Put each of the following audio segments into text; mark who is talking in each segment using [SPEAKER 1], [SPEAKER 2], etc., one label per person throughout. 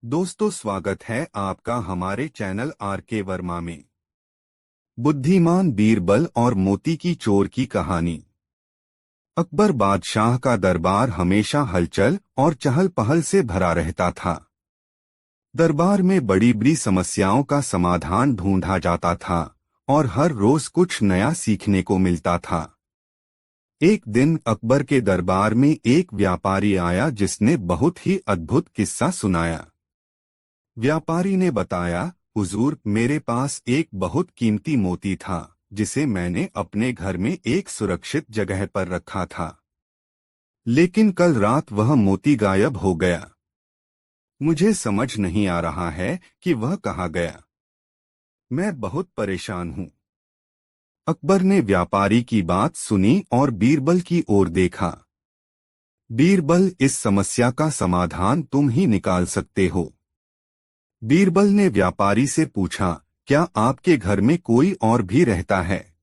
[SPEAKER 1] दोस्तों, स्वागत है आपका हमारे चैनल आर के वर्मा में। बुद्धिमान बीरबल और मोती की चोर की कहानी। अकबर बादशाह का दरबार हमेशा हलचल और चहल पहल से भरा रहता था। दरबार में बड़ी बड़ी समस्याओं का समाधान ढूंढा जाता था और हर रोज कुछ नया सीखने को मिलता था। एक दिन अकबर के दरबार में एक व्यापारी आया जिसने बहुत ही अद्भुत किस्सा सुनाया। व्यापारी ने बताया, हुजूर, मेरे पास एक बहुत कीमती मोती था जिसे मैंने अपने घर में एक सुरक्षित जगह पर रखा था। लेकिन कल रात वह मोती गायब हो गया। मुझे समझ नहीं आ रहा है कि वह कहाँ गया। मैं बहुत परेशान हूँ। अकबर ने व्यापारी की बात सुनी और बीरबल की ओर देखा। बीरबल, इस समस्या का समाधान तुम ही निकाल सकते हो। बीरबल ने व्यापारी से पूछा, क्या आपके घर में कोई और भी रहता है?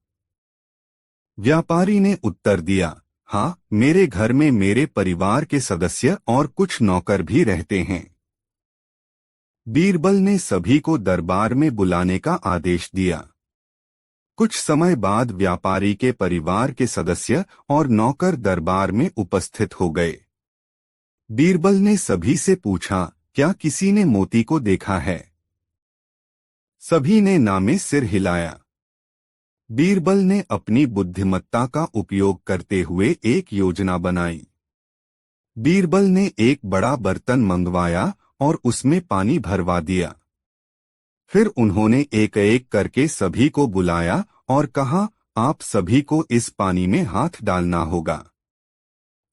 [SPEAKER 1] व्यापारी ने उत्तर दिया, हाँ, मेरे घर में मेरे परिवार के सदस्य और कुछ नौकर भी रहते हैं। बीरबल ने सभी को दरबार में बुलाने का आदेश दिया। कुछ समय बाद व्यापारी के परिवार के सदस्य और नौकर दरबार में उपस्थित हो गए। बीरबल ने सभी से पूछा, क्या किसी ने मोती को देखा है? सभी ने नामे सिर हिलाया। बीरबल ने अपनी बुद्धिमत्ता का उपयोग करते हुए एक योजना बनाई। बीरबल ने एक बड़ा बर्तन मंगवाया और उसमें पानी भरवा दिया। फिर उन्होंने एक एक करके सभी को बुलाया और कहा, आप सभी को इस पानी में हाथ डालना होगा।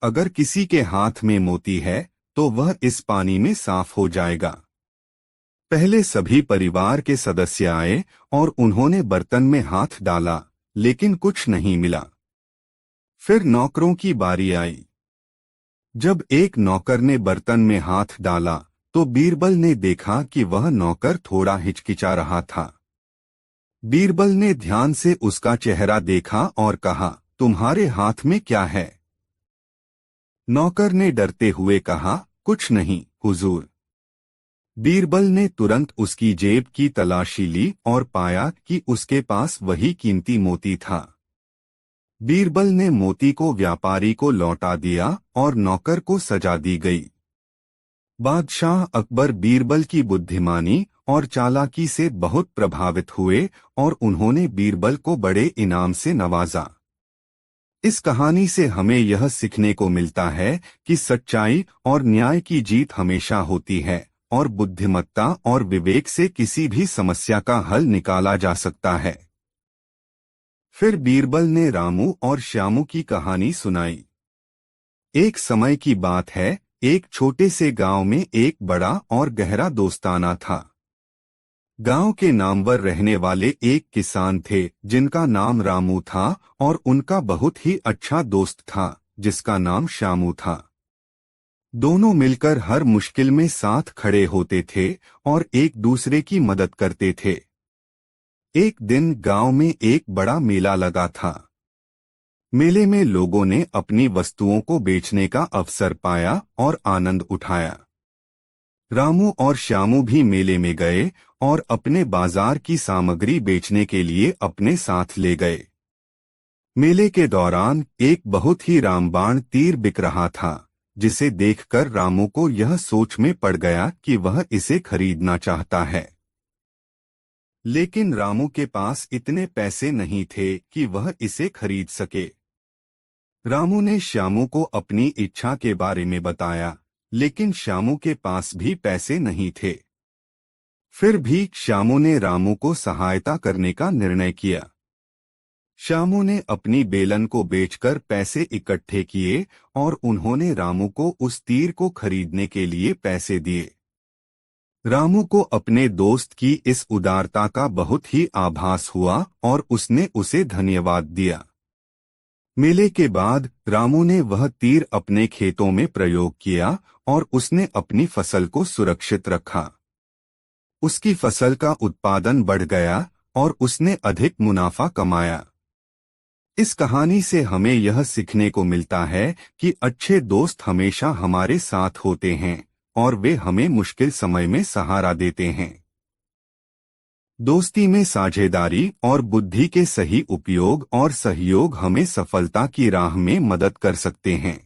[SPEAKER 1] अगर किसी के हाथ में मोती है तो वह इस पानी में साफ हो जाएगा। पहले सभी परिवार के सदस्य आए और उन्होंने बर्तन में हाथ डाला, लेकिन कुछ नहीं मिला। फिर नौकरों की बारी आई। जब एक नौकर ने बर्तन में हाथ डाला तो बीरबल ने देखा कि वह नौकर थोड़ा हिचकिचा रहा था। बीरबल ने ध्यान से उसका चेहरा देखा और कहा, तुम्हारे हाथ में क्या है? नौकर ने डरते हुए कहा, कुछ नहीं, हुजूर। बीरबल ने तुरंत उसकी जेब की तलाशी ली और पाया कि उसके पास वही कीमती मोती था। बीरबल ने मोती को व्यापारी को लौटा दिया और नौकर को सजा दी गई। बादशाह अकबर बीरबल की बुद्धिमानी और चालाकी से बहुत प्रभावित हुए और उन्होंने बीरबल को बड़े इनाम से नवाजा। इस कहानी से हमें यह सीखने को मिलता है कि सच्चाई और न्याय की जीत हमेशा होती है और बुद्धिमत्ता और विवेक से किसी भी समस्या का हल निकाला जा सकता है। फिर बीरबल ने रामू और श्यामू की कहानी सुनाई। एक समय की बात है, एक छोटे से गांव में एक बड़ा और गहरा दोस्ताना था। गांव के नामवर रहने वाले एक किसान थे जिनका नाम रामू था और उनका बहुत ही अच्छा दोस्त था जिसका नाम श्यामू था। दोनों मिलकर हर मुश्किल में साथ खड़े होते थे और एक दूसरे की मदद करते थे। एक दिन गांव में एक बड़ा मेला लगा था। मेले में लोगों ने अपनी वस्तुओं को बेचने का अवसर पाया और आनंद उठाया। रामू और श्यामू भी मेले में गए और अपने बाजार की सामग्री बेचने के लिए अपने साथ ले गए। मेले के दौरान एक बहुत ही रामबाण तीर बिक रहा था, जिसे देखकर रामू को यह सोच में पड़ गया कि वह इसे खरीदना चाहता है। लेकिन रामू के पास इतने पैसे नहीं थे कि वह इसे खरीद सके। रामू ने श्यामू को अपनी इच्छा के बारे में बताया, लेकिन श्यामू के पास भी पैसे नहीं थे। फिर भी श्यामू ने रामू को सहायता करने का निर्णय किया। श्यामू ने अपनी बेलन को बेचकर पैसे इकट्ठे किए और उन्होंने रामू को उस तीर को खरीदने के लिए पैसे दिए। रामू को अपने दोस्त की इस उदारता का बहुत ही आभास हुआ और उसने उसे धन्यवाद दिया। मेले के बाद रामू ने वह तीर अपने खेतों में प्रयोग किया और उसने अपनी फसल को सुरक्षित रखा। उसकी फसल का उत्पादन बढ़ गया और उसने अधिक मुनाफा कमाया। इस कहानी से हमें यह सीखने को मिलता है कि अच्छे दोस्त हमेशा हमारे साथ होते हैं और वे हमें मुश्किल समय में सहारा देते हैं। दोस्ती में साझेदारी और बुद्धि के सही उपयोग और सहयोग हमें सफलता की राह में मदद कर सकते हैं।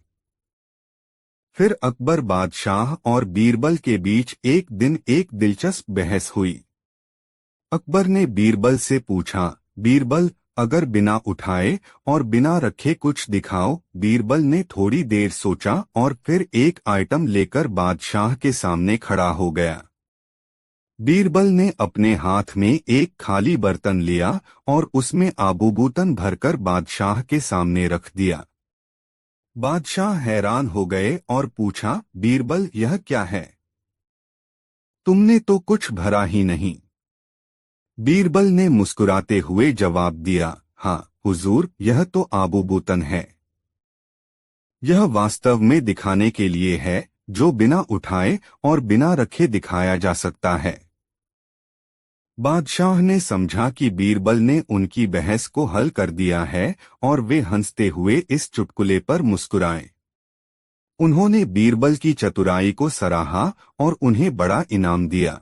[SPEAKER 1] फिर अकबर बादशाह और बीरबल के बीच एक दिन एक दिलचस्प बहस हुई। अकबर ने बीरबल से पूछा, बीरबल, अगर बिना उठाए और बिना रखे कुछ दिखाओ। बीरबल ने थोड़ी देर सोचा और फिर एक आइटम लेकर बादशाह के सामने खड़ा हो गया। बीरबल ने अपने हाथ में एक खाली बर्तन लिया और उसमें आबूबूतन भरकर बादशाह के सामने रख दिया। बादशाह हैरान हो गए और पूछा, बीरबल, यह क्या है? तुमने तो कुछ भरा ही नहीं। बीरबल ने मुस्कुराते हुए जवाब दिया, हाँ हुजूर, यह तो आबूबूतन है। यह वास्तव में दिखाने के लिए है, जो बिना उठाए और बिना रखे दिखाया जा सकता है। बादशाह ने समझा कि बीरबल ने उनकी बहस को हल कर दिया है और वे हंसते हुए इस चुटकुले पर मुस्कुराए। उन्होंने बीरबल की चतुराई को सराहा और उन्हें बड़ा इनाम दिया।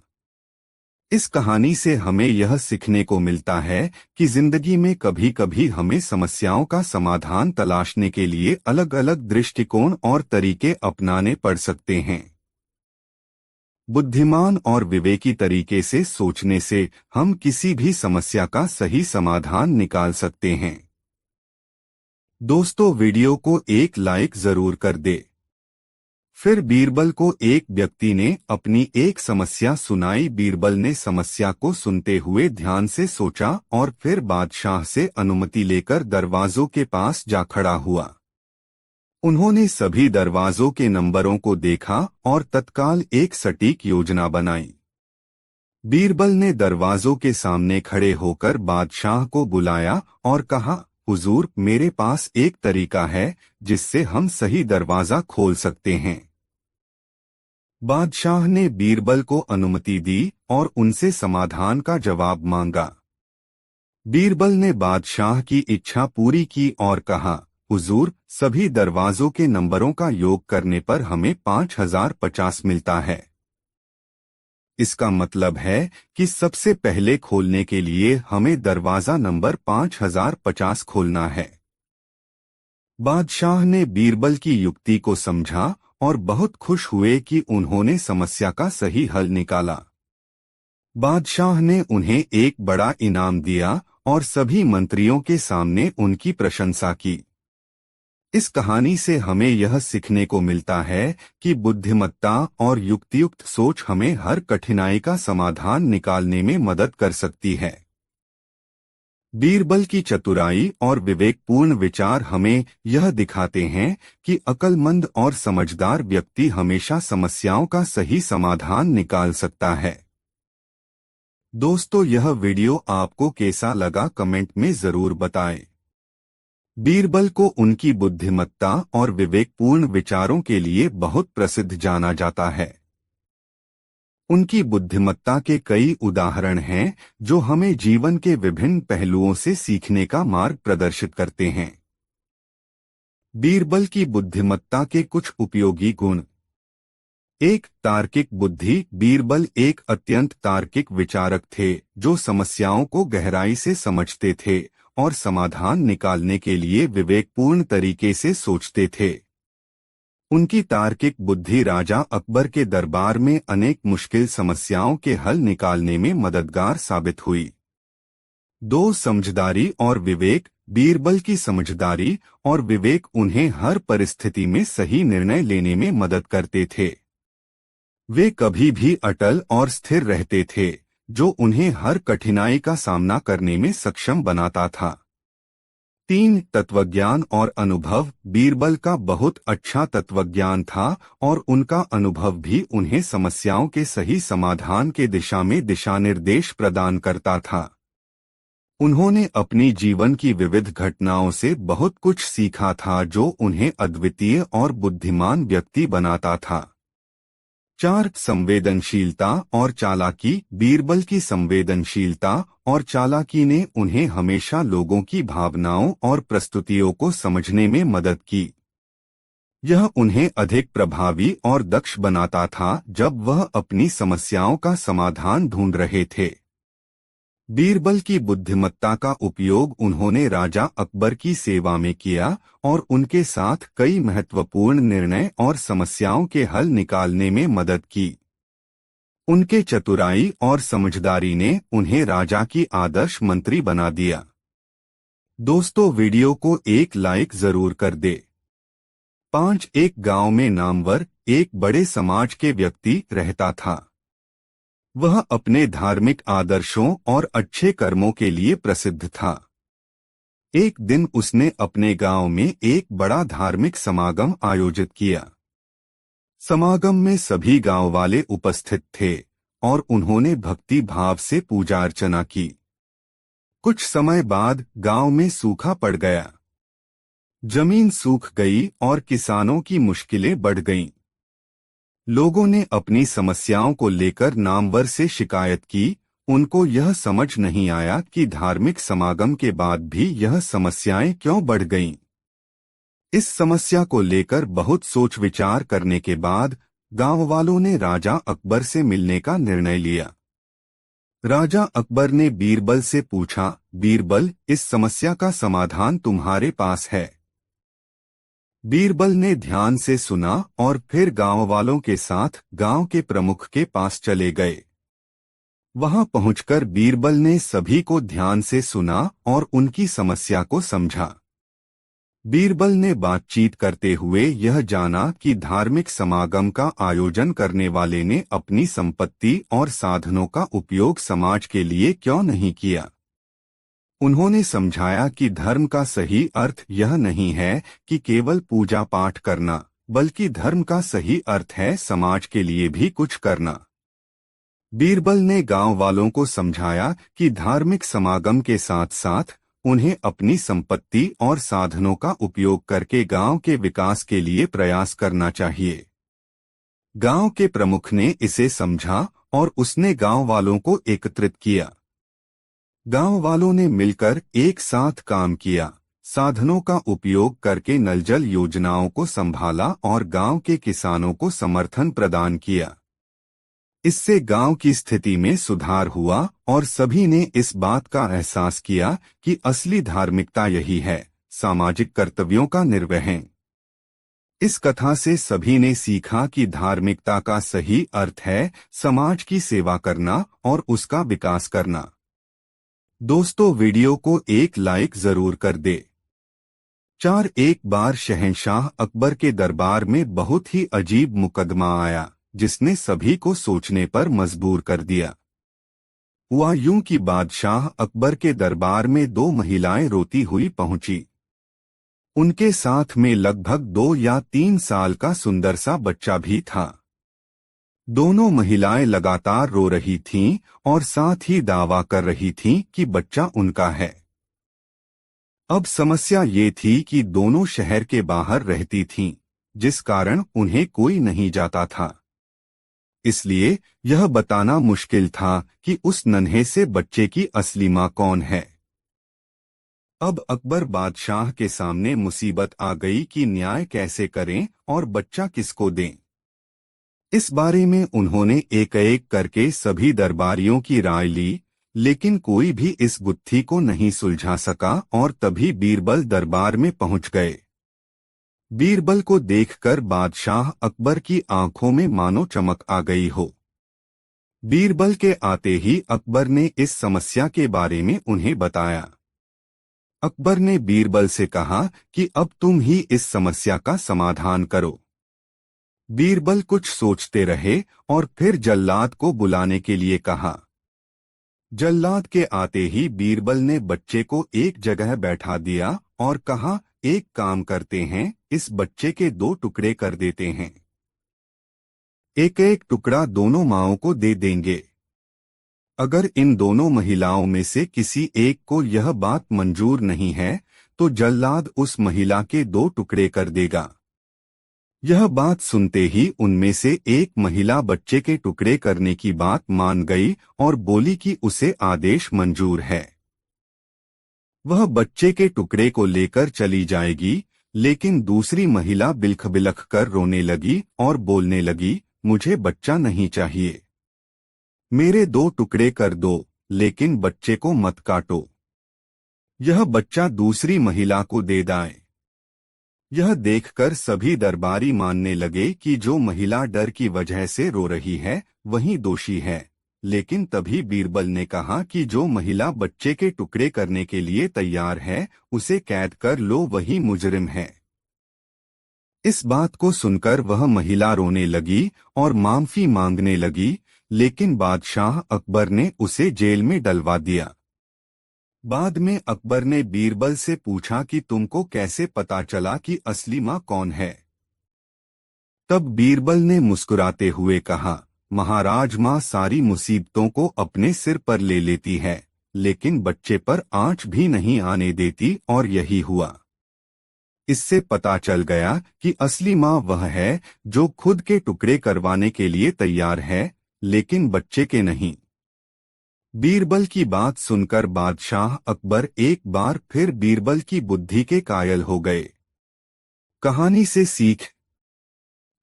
[SPEAKER 1] इस कहानी से हमें यह सीखने को मिलता है कि जिंदगी में कभी कभी हमें समस्याओं का समाधान तलाशने के लिए अलग अलग दृष्टिकोण और तरीके अपनाने पड़ सकते हैं। बुद्धिमान और विवेकी तरीके से सोचने से हम किसी भी समस्या का सही समाधान निकाल सकते हैं। दोस्तों, वीडियो को एक लाइक जरूर कर दे। फिर बीरबल को एक व्यक्ति ने अपनी एक समस्या सुनाई। बीरबल ने समस्या को सुनते हुए ध्यान से सोचा और फिर बादशाह से अनुमति लेकर दरवाजों के पास जा खड़ा हुआ। उन्होंने सभी दरवाजों के नंबरों को देखा और तत्काल एक सटीक योजना बनाई। बीरबल ने दरवाजों के सामने खड़े होकर बादशाह को बुलाया और कहा, हुजूर, मेरे पास एक तरीका है जिससे हम सही दरवाजा खोल सकते हैं। बादशाह ने बीरबल को अनुमति दी और उनसे समाधान का जवाब मांगा। बीरबल ने बादशाह की इच्छा पूरी की और कहा, हुजूर, सभी दरवाजों के नंबरों का योग करने पर हमें 5050 मिलता है। इसका मतलब है कि सबसे पहले खोलने के लिए हमें दरवाजा नंबर 5050 खोलना है। बादशाह ने बीरबल की युक्ति को समझा और बहुत खुश हुए कि उन्होंने समस्या का सही हल निकाला। बादशाह ने उन्हें एक बड़ा इनाम दिया और सभी मंत्रियों के सामने उनकी प्रशंसा की। इस कहानी से हमें यह सीखने को मिलता है कि बुद्धिमत्ता और युक्तियुक्त सोच हमें हर कठिनाई का समाधान निकालने में मदद कर सकती है। बीरबल की चतुराई और विवेकपूर्ण विचार हमें यह दिखाते हैं कि अक्लमंद और समझदार व्यक्ति हमेशा समस्याओं का सही समाधान निकाल सकता है। दोस्तों, यह वीडियो आपको कैसा लगा कमेंट में जरूर बताएं। बीरबल को उनकी बुद्धिमत्ता और विवेकपूर्ण विचारों के लिए बहुत प्रसिद्ध जाना जाता है। उनकी बुद्धिमत्ता के कई उदाहरण हैं जो हमें जीवन के विभिन्न पहलुओं से सीखने का मार्ग प्रदर्शित करते हैं। बीरबल की बुद्धिमत्ता के कुछ उपयोगी गुण। 1. तार्किक बुद्धि। बीरबल एक अत्यंत तार्किक विचारक थे जो समस्याओं को गहराई से समझते थे और समाधान निकालने के लिए विवेकपूर्ण तरीके से सोचते थे। उनकी तार्किक बुद्धि राजा अकबर के दरबार में अनेक मुश्किल समस्याओं के हल निकालने में मददगार साबित हुई। 2. समझदारी और विवेक। बीरबल की समझदारी और विवेक उन्हें हर परिस्थिति में सही निर्णय लेने में मदद करते थे। वे कभी भी अटल और स्थिर रहते थे, जो उन्हें हर कठिनाई का सामना करने में सक्षम बनाता था। 3. तत्वज्ञान और अनुभव। बीरबल का बहुत अच्छा तत्वज्ञान था और उनका अनुभव भी उन्हें समस्याओं के सही समाधान के दिशा में दिशानिर्देश प्रदान करता था। उन्होंने अपनी जीवन की विविध घटनाओं से बहुत कुछ सीखा था जो उन्हें अद्वितीय और बुद्धिमान व्यक्ति बनाता था। 4. संवेदनशीलता और चालाकी। बीरबल की संवेदनशीलता और चालाकी ने उन्हें हमेशा लोगों की भावनाओं और प्रस्तुतियों को समझने में मदद की। यह उन्हें अधिक प्रभावी और दक्ष बनाता था जब वह अपनी समस्याओं का समाधान ढूंढ रहे थे। बीरबल की बुद्धिमत्ता का उपयोग उन्होंने राजा अकबर की सेवा में किया और उनके साथ कई महत्वपूर्ण निर्णय और समस्याओं के हल निकालने में मदद की। उनके चतुराई और समझदारी ने उन्हें राजा की आदर्श मंत्री बना दिया। दोस्तों, वीडियो को एक लाइक जरूर कर दे। 5 एक गांव में नामवर एक बड़े समाज के व्यक्ति रहता था। वह अपने धार्मिक आदर्शों और अच्छे कर्मों के लिए प्रसिद्ध था। एक दिन उसने अपने गांव में एक बड़ा धार्मिक समागम आयोजित किया। समागम में सभी गांव वाले उपस्थित थे और उन्होंने भक्ति भाव से पूजा अर्चना की। कुछ समय बाद गांव में सूखा पड़ गया। जमीन सूख गई और किसानों की मुश्किलें बढ़ गईं। लोगों ने अपनी समस्याओं को लेकर नामवर से शिकायत की। उनको यह समझ नहीं आया कि धार्मिक समागम के बाद भी यह समस्याएं क्यों बढ़ गईं। इस समस्या को लेकर बहुत सोच विचार करने के बाद गांव वालों ने राजा अकबर से मिलने का निर्णय लिया। राजा अकबर ने बीरबल से पूछा, बीरबल, इस समस्या का समाधान तुम्हारे पास है? बीरबल ने ध्यान से सुना और फिर गांव वालों के साथ गांव के प्रमुख के पास चले गए। वहां पहुंचकर बीरबल ने सभी को ध्यान से सुना और उनकी समस्या को समझा। बीरबल ने बातचीत करते हुए यह जाना कि धार्मिक समागम का आयोजन करने वाले ने अपनी संपत्ति और साधनों का उपयोग समाज के लिए क्यों नहीं किया। उन्होंने समझाया कि धर्म का सही अर्थ यह नहीं है कि केवल पूजा पाठ करना, बल्कि धर्म का सही अर्थ है समाज के लिए भी कुछ करना। बीरबल ने गांव वालों को समझाया कि धार्मिक समागम के साथ साथ उन्हें अपनी संपत्ति और साधनों का उपयोग करके गांव के विकास के लिए प्रयास करना चाहिए। गांव के प्रमुख ने इसे समझा और उसने गांव वालों को एकत्रित किया। गांव वालों ने मिलकर एक साथ काम किया, साधनों का उपयोग करके नल जल योजनाओं को संभाला और गांव के किसानों को समर्थन प्रदान किया। इससे गांव की स्थिति में सुधार हुआ और सभी ने इस बात का एहसास किया कि असली धार्मिकता यही है, सामाजिक कर्तव्यों का निर्वहन। इस कथा से सभी ने सीखा कि धार्मिकता का सही अर्थ है समाज की सेवा करना और उसका विकास करना। दोस्तों, वीडियो को एक लाइक जरूर कर दे। 4 एक बार शहंशाह अकबर के दरबार में बहुत ही अजीब मुकदमा आया, जिसने सभी को सोचने पर मजबूर कर दिया। हुआ यूं कि बादशाह अकबर के दरबार में 2 महिलाएं रोती हुई पहुंची। उनके साथ में लगभग 2 या 3 साल का सुंदर सा बच्चा भी था। दोनों महिलाएं लगातार रो रही थीं और साथ ही दावा कर रही थीं कि बच्चा उनका है। अब समस्या ये थी कि दोनों शहर के बाहर रहती थीं, जिस कारण उन्हें कोई नहीं जाता था। इसलिए यह बताना मुश्किल था कि उस नन्हे से बच्चे की असली मां कौन है। अब अकबर बादशाह के सामने मुसीबत आ गई कि न्याय कैसे करें और बच्चा किसको दें। इस बारे में उन्होंने एक एक करके सभी दरबारियों की राय ली, लेकिन कोई भी इस गुत्थी को नहीं सुलझा सका और तभी बीरबल दरबार में पहुंच गए। बीरबल को देखकर बादशाह अकबर की आंखों में मानो चमक आ गई हो। बीरबल के आते ही अकबर ने इस समस्या के बारे में उन्हें बताया। अकबर ने बीरबल से कहा कि अब तुम ही इस समस्या का समाधान करो। बीरबल कुछ सोचते रहे और फिर जल्लाद को बुलाने के लिए कहा। जल्लाद के आते ही बीरबल ने बच्चे को एक जगह बैठा दिया और कहा, एक काम करते हैं, इस बच्चे के 2 टुकड़े कर देते हैं। एक एक टुकड़ा दोनों माओं को दे देंगे। अगर इन दोनों महिलाओं में से किसी एक को यह बात मंजूर नहीं है तो जल्लाद उस महिला के 2 टुकड़े कर देगा। यह बात सुनते ही उनमें से एक महिला बच्चे के टुकड़े करने की बात मान गई और बोली कि उसे आदेश मंजूर है। वह बच्चे के टुकड़े को लेकर चली जाएगी, लेकिन दूसरी महिला बिलख बिलख कर रोने लगी और बोलने लगी, मुझे बच्चा नहीं चाहिए। मेरे 2 टुकड़े कर दो, लेकिन बच्चे को मत काटो। यह बच्चा दूसरी महिला को दे दें। यह देखकर सभी दरबारी मानने लगे कि जो महिला डर की वजह से रो रही है वही दोषी है। लेकिन तभी बीरबल ने कहा कि जो महिला बच्चे के टुकड़े करने के लिए तैयार है उसे कैद कर लो, वही मुजरिम है। इस बात को सुनकर वह महिला रोने लगी और माफी मांगने लगी, लेकिन बादशाह अकबर ने उसे जेल में डलवा दिया। बाद में अकबर ने बीरबल से पूछा कि तुमको कैसे पता चला कि असली माँ कौन है। तब बीरबल ने मुस्कुराते हुए कहा, महाराज, माँ सारी मुसीबतों को अपने सिर पर ले लेती है, लेकिन बच्चे पर आंच भी नहीं आने देती, और यही हुआ। इससे पता चल गया कि असली माँ वह है जो खुद के टुकड़े करवाने के लिए तैयार है, लेकिन बच्चे के नहीं। बीरबल की बात सुनकर बादशाह अकबर एक बार फिर बीरबल की बुद्धि के कायल हो गए। कहानी से सीख,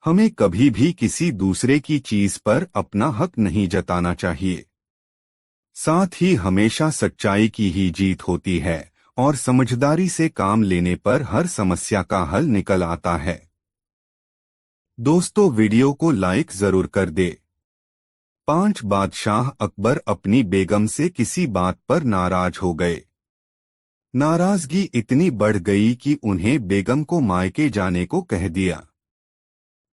[SPEAKER 1] हमें कभी भी किसी दूसरे की चीज पर अपना हक नहीं जताना चाहिए। साथ ही हमेशा सच्चाई की ही जीत होती है और समझदारी से काम लेने पर हर समस्या का हल निकल आता है। दोस्तों, वीडियो को लाइक जरूर कर दे। 5 बादशाह अकबर अपनी बेगम से किसी बात पर नाराज हो गए। नाराजगी इतनी बढ़ गई कि उन्हें बेगम को मायके जाने को कह दिया।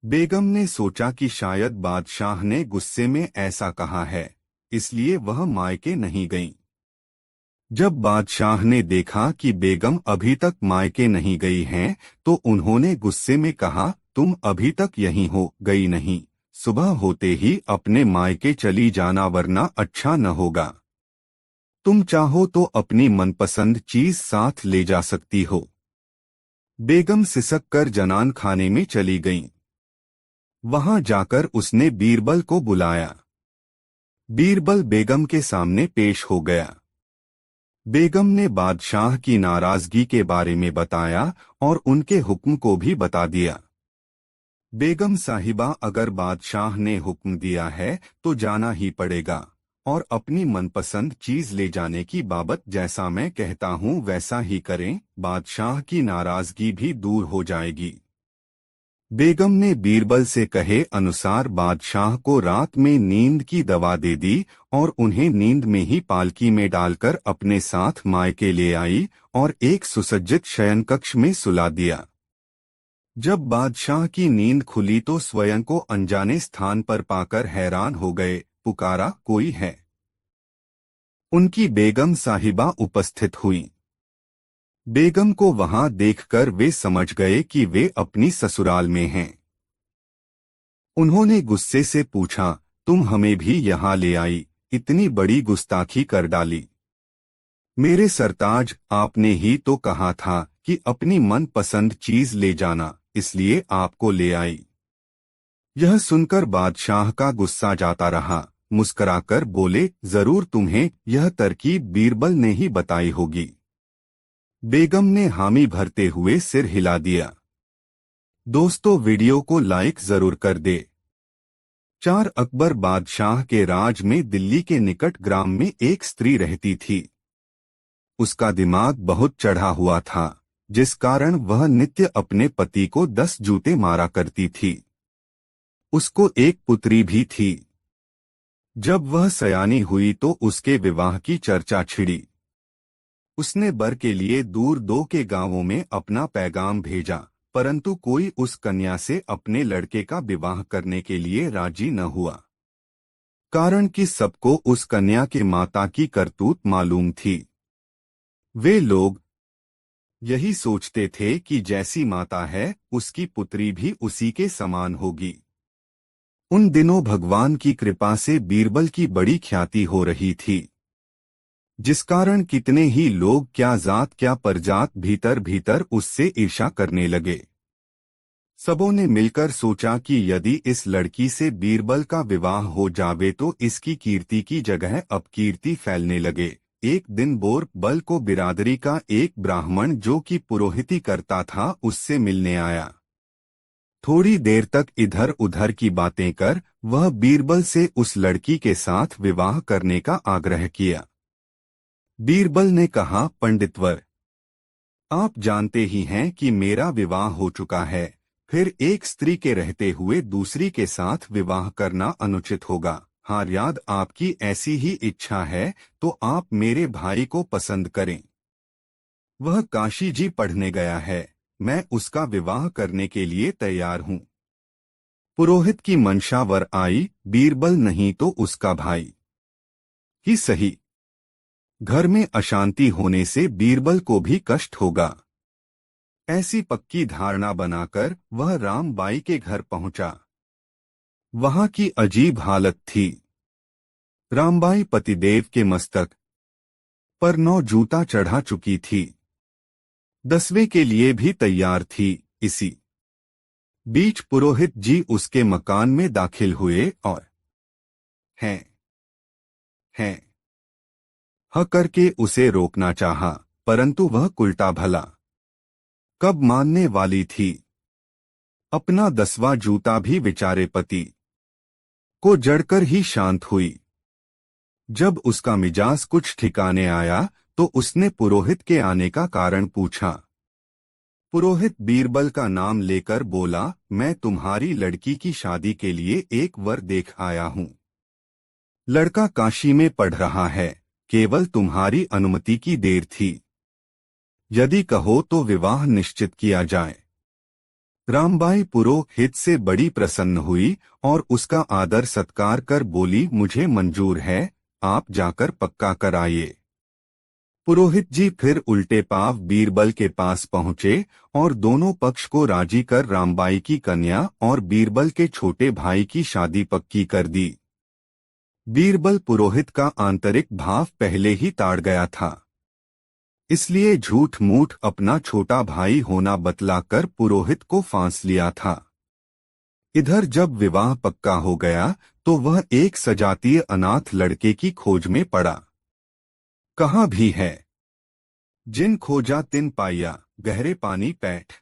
[SPEAKER 1] बेगम ने सोचा कि शायद बादशाह ने गुस्से में ऐसा कहा है, इसलिए वह मायके नहीं गईं। जब बादशाह ने देखा कि बेगम अभी तक मायके नहीं गई हैं, तो उन्होंने गुस्से में कहा, तुम अभी तक यहीं हो गई नहीं, सुबह होते ही अपने मायके चली जाना, वरना अच्छा न होगा। तुम चाहो तो अपनी मनपसंद चीज साथ ले जा सकती हो। बेगम सिसक कर जनान खाने में चली गईं। वहां जाकर उसने बीरबल को बुलाया। बीरबल बेगम के सामने पेश हो गया। बेगम ने बादशाह की नाराजगी के बारे में बताया और उनके हुक्म को भी बता दिया। बेगम साहिबा, अगर बादशाह ने हुक्म दिया है तो जाना ही पड़ेगा, और अपनी मनपसंद चीज ले जाने की बाबत जैसा मैं कहता हूँ वैसा ही करें, बादशाह की नाराजगी भी दूर हो जाएगी। बेगम ने बीरबल से कहे अनुसार बादशाह को रात में नींद की दवा दे दी और उन्हें नींद में ही पालकी में डालकर अपने साथ मायके ले आई और एक सुसज्जित शयनकक्ष में सुला दिया। जब बादशाह की नींद खुली तो स्वयं को अनजाने स्थान पर पाकर हैरान हो गए। पुकारा, कोई है? उनकी बेगम साहिबा उपस्थित हुई। बेगम को वहां देखकर वे समझ गए कि वे अपनी ससुराल में हैं। उन्होंने गुस्से से पूछा, तुम हमें भी यहाँ ले आई, इतनी बड़ी गुस्ताखी कर डाली। मेरे सरताज, आपने ही तो कहा था कि अपनी मनपसंद चीज ले जाना, इसलिए आपको ले आई। यह सुनकर बादशाह का गुस्सा जाता रहा। मुस्कुराकर बोले, जरूर तुम्हें यह तरकीब बीरबल ने ही बताई होगी। बेगम ने हामी भरते हुए सिर हिला दिया। दोस्तों, वीडियो को लाइक जरूर कर दे। 4 अकबर बादशाह के राज में दिल्ली के निकट ग्राम में एक स्त्री रहती थी। उसका दिमाग बहुत चढ़ा हुआ था, जिस कारण वह नित्य अपने पति को 10 जूते मारा करती थी। उसको एक पुत्री भी थी। जब वह सयानी हुई तो उसके विवाह की चर्चा छिड़ी। उसने वर के लिए दूर दो के गांवों में अपना पैगाम भेजा, परंतु कोई उस कन्या से अपने लड़के का विवाह करने के लिए राजी न हुआ, कारण कि सबको उस कन्या के माता की करतूत मालूम थी। वे लोग यही सोचते थे कि जैसी माता है उसकी पुत्री भी उसी के समान होगी। उन दिनों भगवान की कृपा से बीरबल की बड़ी ख्याति हो रही थी, जिस कारण कितने ही लोग क्या जात क्या परजात भीतर भीतर उससे ईर्ष्या करने लगे। सबों ने मिलकर सोचा कि यदि इस लड़की से बीरबल का विवाह हो जावे तो इसकी कीर्ति की जगह अपकीर्ति फैलने लगे, एक दिन बीरबल को बिरादरी का एक ब्राह्मण जो कि पुरोहिती करता था उससे मिलने आया। थोड़ी देर तक इधर उधर की बातें कर वह बीरबल से उस लड़की के साथ विवाह करने का आग्रह किया। बीरबल ने कहा, पंडितवर, आप जानते ही हैं कि मेरा विवाह हो चुका है, फिर एक स्त्री के रहते हुए दूसरी के साथ विवाह करना अनुचित होगा। हाँ, यदि आपकी ऐसी ही इच्छा है तो आप मेरे भाई को पसंद करें। वह काशी जी पढ़ने गया है, मैं उसका विवाह करने के लिए तैयार हूँ। पुरोहित की मंशा वर आई, बीरबल नहीं तो उसका भाई ही सही। घर में अशांति होने से बीरबल को भी कष्ट होगा। ऐसी पक्की धारणा बनाकर वह रामबाई के घर पहुंचा। वहां की अजीब हालत थी। रामबाई पतिदेव के मस्तक पर 9 जूता चढ़ा चुकी थी। 10वें के लिए भी तैयार थी। इसी बीच पुरोहित जी उसके मकान में दाखिल हुए और हैं हैं ह करके उसे रोकना चाहा, परंतु वह उल्टा भला कब मानने वाली थी। अपना 10वां जूता भी बेचारे पति को जड़कर ही शांत हुई। जब उसका मिजाज कुछ ठिकाने आया तो उसने पुरोहित के आने का कारण पूछा। पुरोहित बीरबल का नाम लेकर बोला, मैं तुम्हारी लड़की की शादी के लिए एक वर देख आया हूँ। लड़का काशी में पढ़ रहा है, केवल तुम्हारी अनुमति की देर थी। यदि कहो तो विवाह निश्चित किया जाए। रामबाई पुरोहित से बड़ी प्रसन्न हुई और उसका आदर सत्कार कर बोली, मुझे मंजूर है, आप जाकर पक्का कराइए। पुरोहित जी फिर उल्टे पांव बीरबल के पास पहुंचे और दोनों पक्ष को राजी कर रामबाई की कन्या और बीरबल के छोटे भाई की शादी पक्की कर दी। बीरबल पुरोहित का आंतरिक भाव पहले ही ताड़ गया था, इसलिए झूठ मूठ अपना छोटा भाई होना बतलाकर पुरोहित को फांस लिया था। इधर जब विवाह पक्का हो गया तो वह एक सजातीय अनाथ लड़के की खोज में पड़ा। कहाँ भी है, जिन खोजा तिन पाया, गहरे पानी पैठ।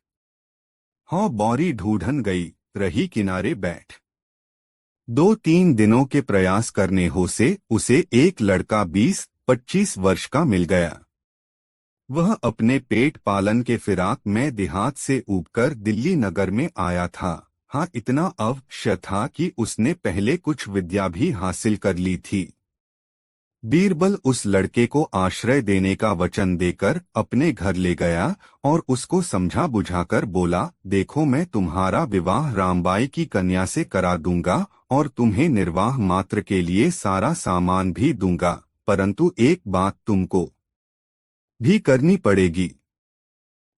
[SPEAKER 1] हाँ, बौरी ढूंढन गई, रही किनारे बैठ। 2-3 दिनों के प्रयास करने हो से उसे एक लड़का 20-25 वर्ष का मिल गया। वह अपने पेट पालन के फिराक में देहात से ऊबकर दिल्ली नगर में आया था। हाँ, इतना अवश्य था कि उसने पहले कुछ विद्या भी हासिल कर ली थी। बीरबल उस लड़के को आश्रय देने का वचन देकर अपने घर ले गया और उसको समझा बुझाकर बोला, देखो, मैं तुम्हारा विवाह रामबाई की कन्या से करा दूंगा और तुम्हें निर्वाह मात्र के लिए सारा सामान भी दूंगा, परंतु एक बात तुमको भी करनी पड़ेगी।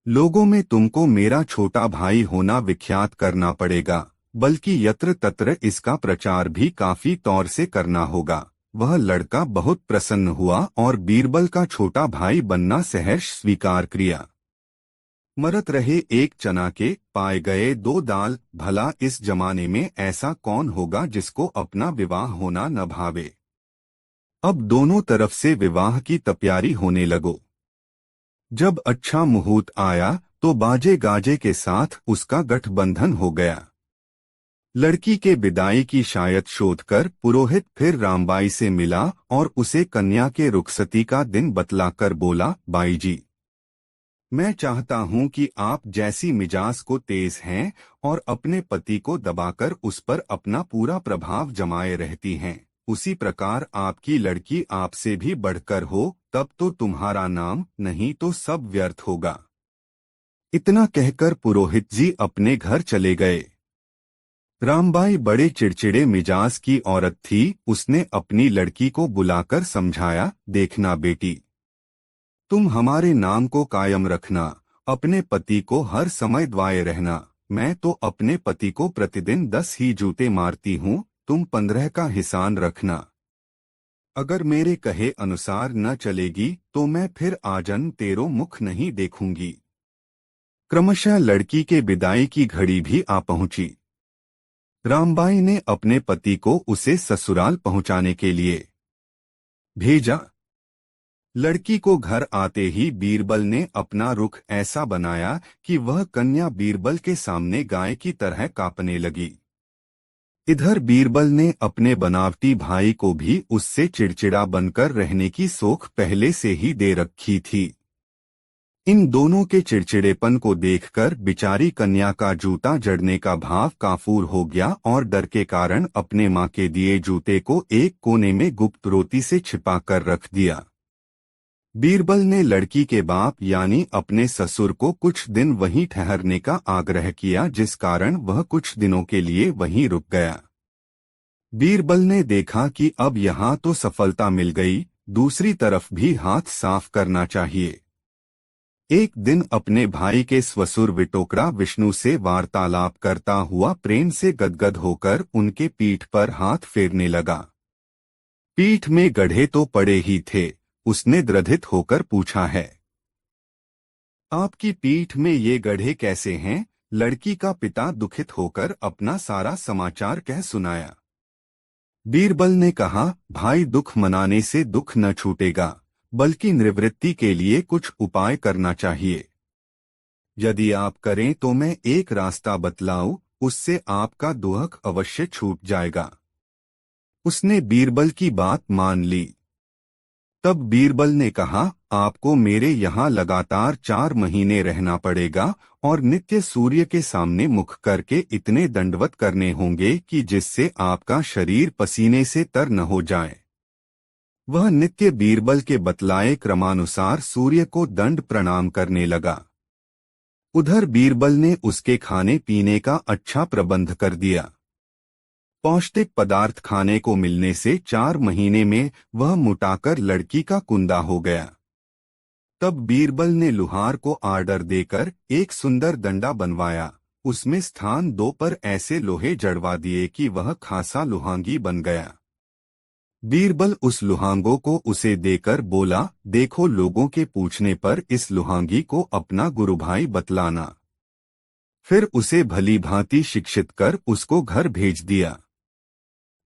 [SPEAKER 1] लोगों में तुमको मेरा छोटा भाई होना विख्यात करना पड़ेगा, बल्कि यत्र तत्र इसका प्रचार भी काफी तौर से करना होगा। वह लड़का बहुत प्रसन्न हुआ और बीरबल का छोटा भाई बनना सहर्ष स्वीकार किया। मरत रहे एक चना के, पाए गए 2 दाल। भला इस जमाने में ऐसा कौन होगा जिसको अपना विवाह होना न भावे। अब दोनों तरफ से विवाह की तैयारी होने लगो। जब अच्छा मुहूर्त आया तो बाजे गाजे के साथ उसका गठबंधन हो गया। लड़की के विदाई की शायद शोध कर पुरोहित फिर रामबाई से मिला और उसे कन्या के रुखसती का दिन बतलाकर बोला, बाई जी, मैं चाहता हूं कि आप जैसी मिजाज को तेज हैं और अपने पति को दबाकर उस पर अपना पूरा प्रभाव जमाए रहती हैं, उसी प्रकार आपकी लड़की आपसे भी बढ़कर हो, तब तो तुम्हारा नाम नहीं तो सब व्यर्थ होगा। इतना कहकर पुरोहित जी अपने घर चले गए। रामबाई बड़े चिड़चिड़े मिजाज की औरत थी। उसने अपनी लड़की को बुलाकर समझाया, देखना बेटी, तुम हमारे नाम को कायम रखना, अपने पति को हर समय द्वाये रहना। मैं तो अपने पति को प्रतिदिन 10 ही जूते मारती हूँ, तुम 15 का हिसान रखना। अगर मेरे कहे अनुसार न चलेगी तो मैं फिर आजन्म तेरो मुख नहीं देखूंगी। क्रमशः लड़की के विदाई की घड़ी भी आ पहुंची। रामबाई ने अपने पति को उसे ससुराल पहुंचाने के लिए भेजा। लड़की को घर आते ही बीरबल ने अपना रुख ऐसा बनाया कि वह कन्या बीरबल के सामने गाय की तरह कांपने लगी। इधर बीरबल ने अपने बनावटी भाई को भी उससे चिड़चिड़ा बनकर रहने की सोख पहले से ही दे रखी थी। इन दोनों के चिड़चिड़ेपन को देखकर बेचारी कन्या का जूता जड़ने का भाव काफूर हो गया और डर के कारण अपने मां के दिए जूते को एक कोने में गुप्त रोती से छिपा कर रख दिया। बीरबल ने लड़की के बाप यानी अपने ससुर को कुछ दिन वहीं ठहरने का आग्रह किया, जिस कारण वह कुछ दिनों के लिए वहीं रुक गया। बीरबल ने देखा कि अब यहाँ तो सफलता मिल गई, दूसरी तरफ भी हाथ साफ करना चाहिए। एक दिन अपने भाई के ससुर विटोकरा विष्णु से वार्तालाप करता हुआ प्रेम से गदगद होकर उनके पीठ पर हाथ फेरने लगा। पीठ में गड्ढे तो पड़े ही थे। उसने द्रधित होकर पूछा, है आपकी पीठ में ये गड्ढे कैसे हैं? लड़की का पिता दुखित होकर अपना सारा समाचार कह सुनाया। बीरबल ने कहा, भाई, दुख मनाने से दुख न छूटेगा, बल्कि निवृत्ति के लिए कुछ उपाय करना चाहिए। यदि आप करें तो मैं एक रास्ता बतलाऊं, उससे आपका दुख अवश्य छूट जाएगा। उसने बीरबल की बात मान ली। तब बीरबल ने कहा, आपको मेरे यहाँ लगातार 4 महीने रहना पड़ेगा और नित्य सूर्य के सामने मुख करके इतने दंडवत करने होंगे कि जिससे आपका शरीर पसीने से तर न हो जाए। वह नित्य बीरबल के बतलाए क्रमानुसार सूर्य को दंड प्रणाम करने लगा। उधर बीरबल ने उसके खाने पीने का अच्छा प्रबंध कर दिया। पौष्टिक पदार्थ खाने को मिलने से 4 महीने में वह मुटाकर लड़की का कुंदा हो गया। तब बीरबल ने लुहार को आर्डर देकर एक सुंदर डंडा बनवाया। उसमें स्थान 2 पर ऐसे लोहे जड़वा दिए कि वह खासा लुहांगी बन गया। बीरबल उस लुहांगों को उसे देकर बोला, देखो, लोगों के पूछने पर इस लुहांगी को अपना गुरु भाई बतलाना। फिर उसे भली भांति शिक्षित कर उसको घर भेज दिया।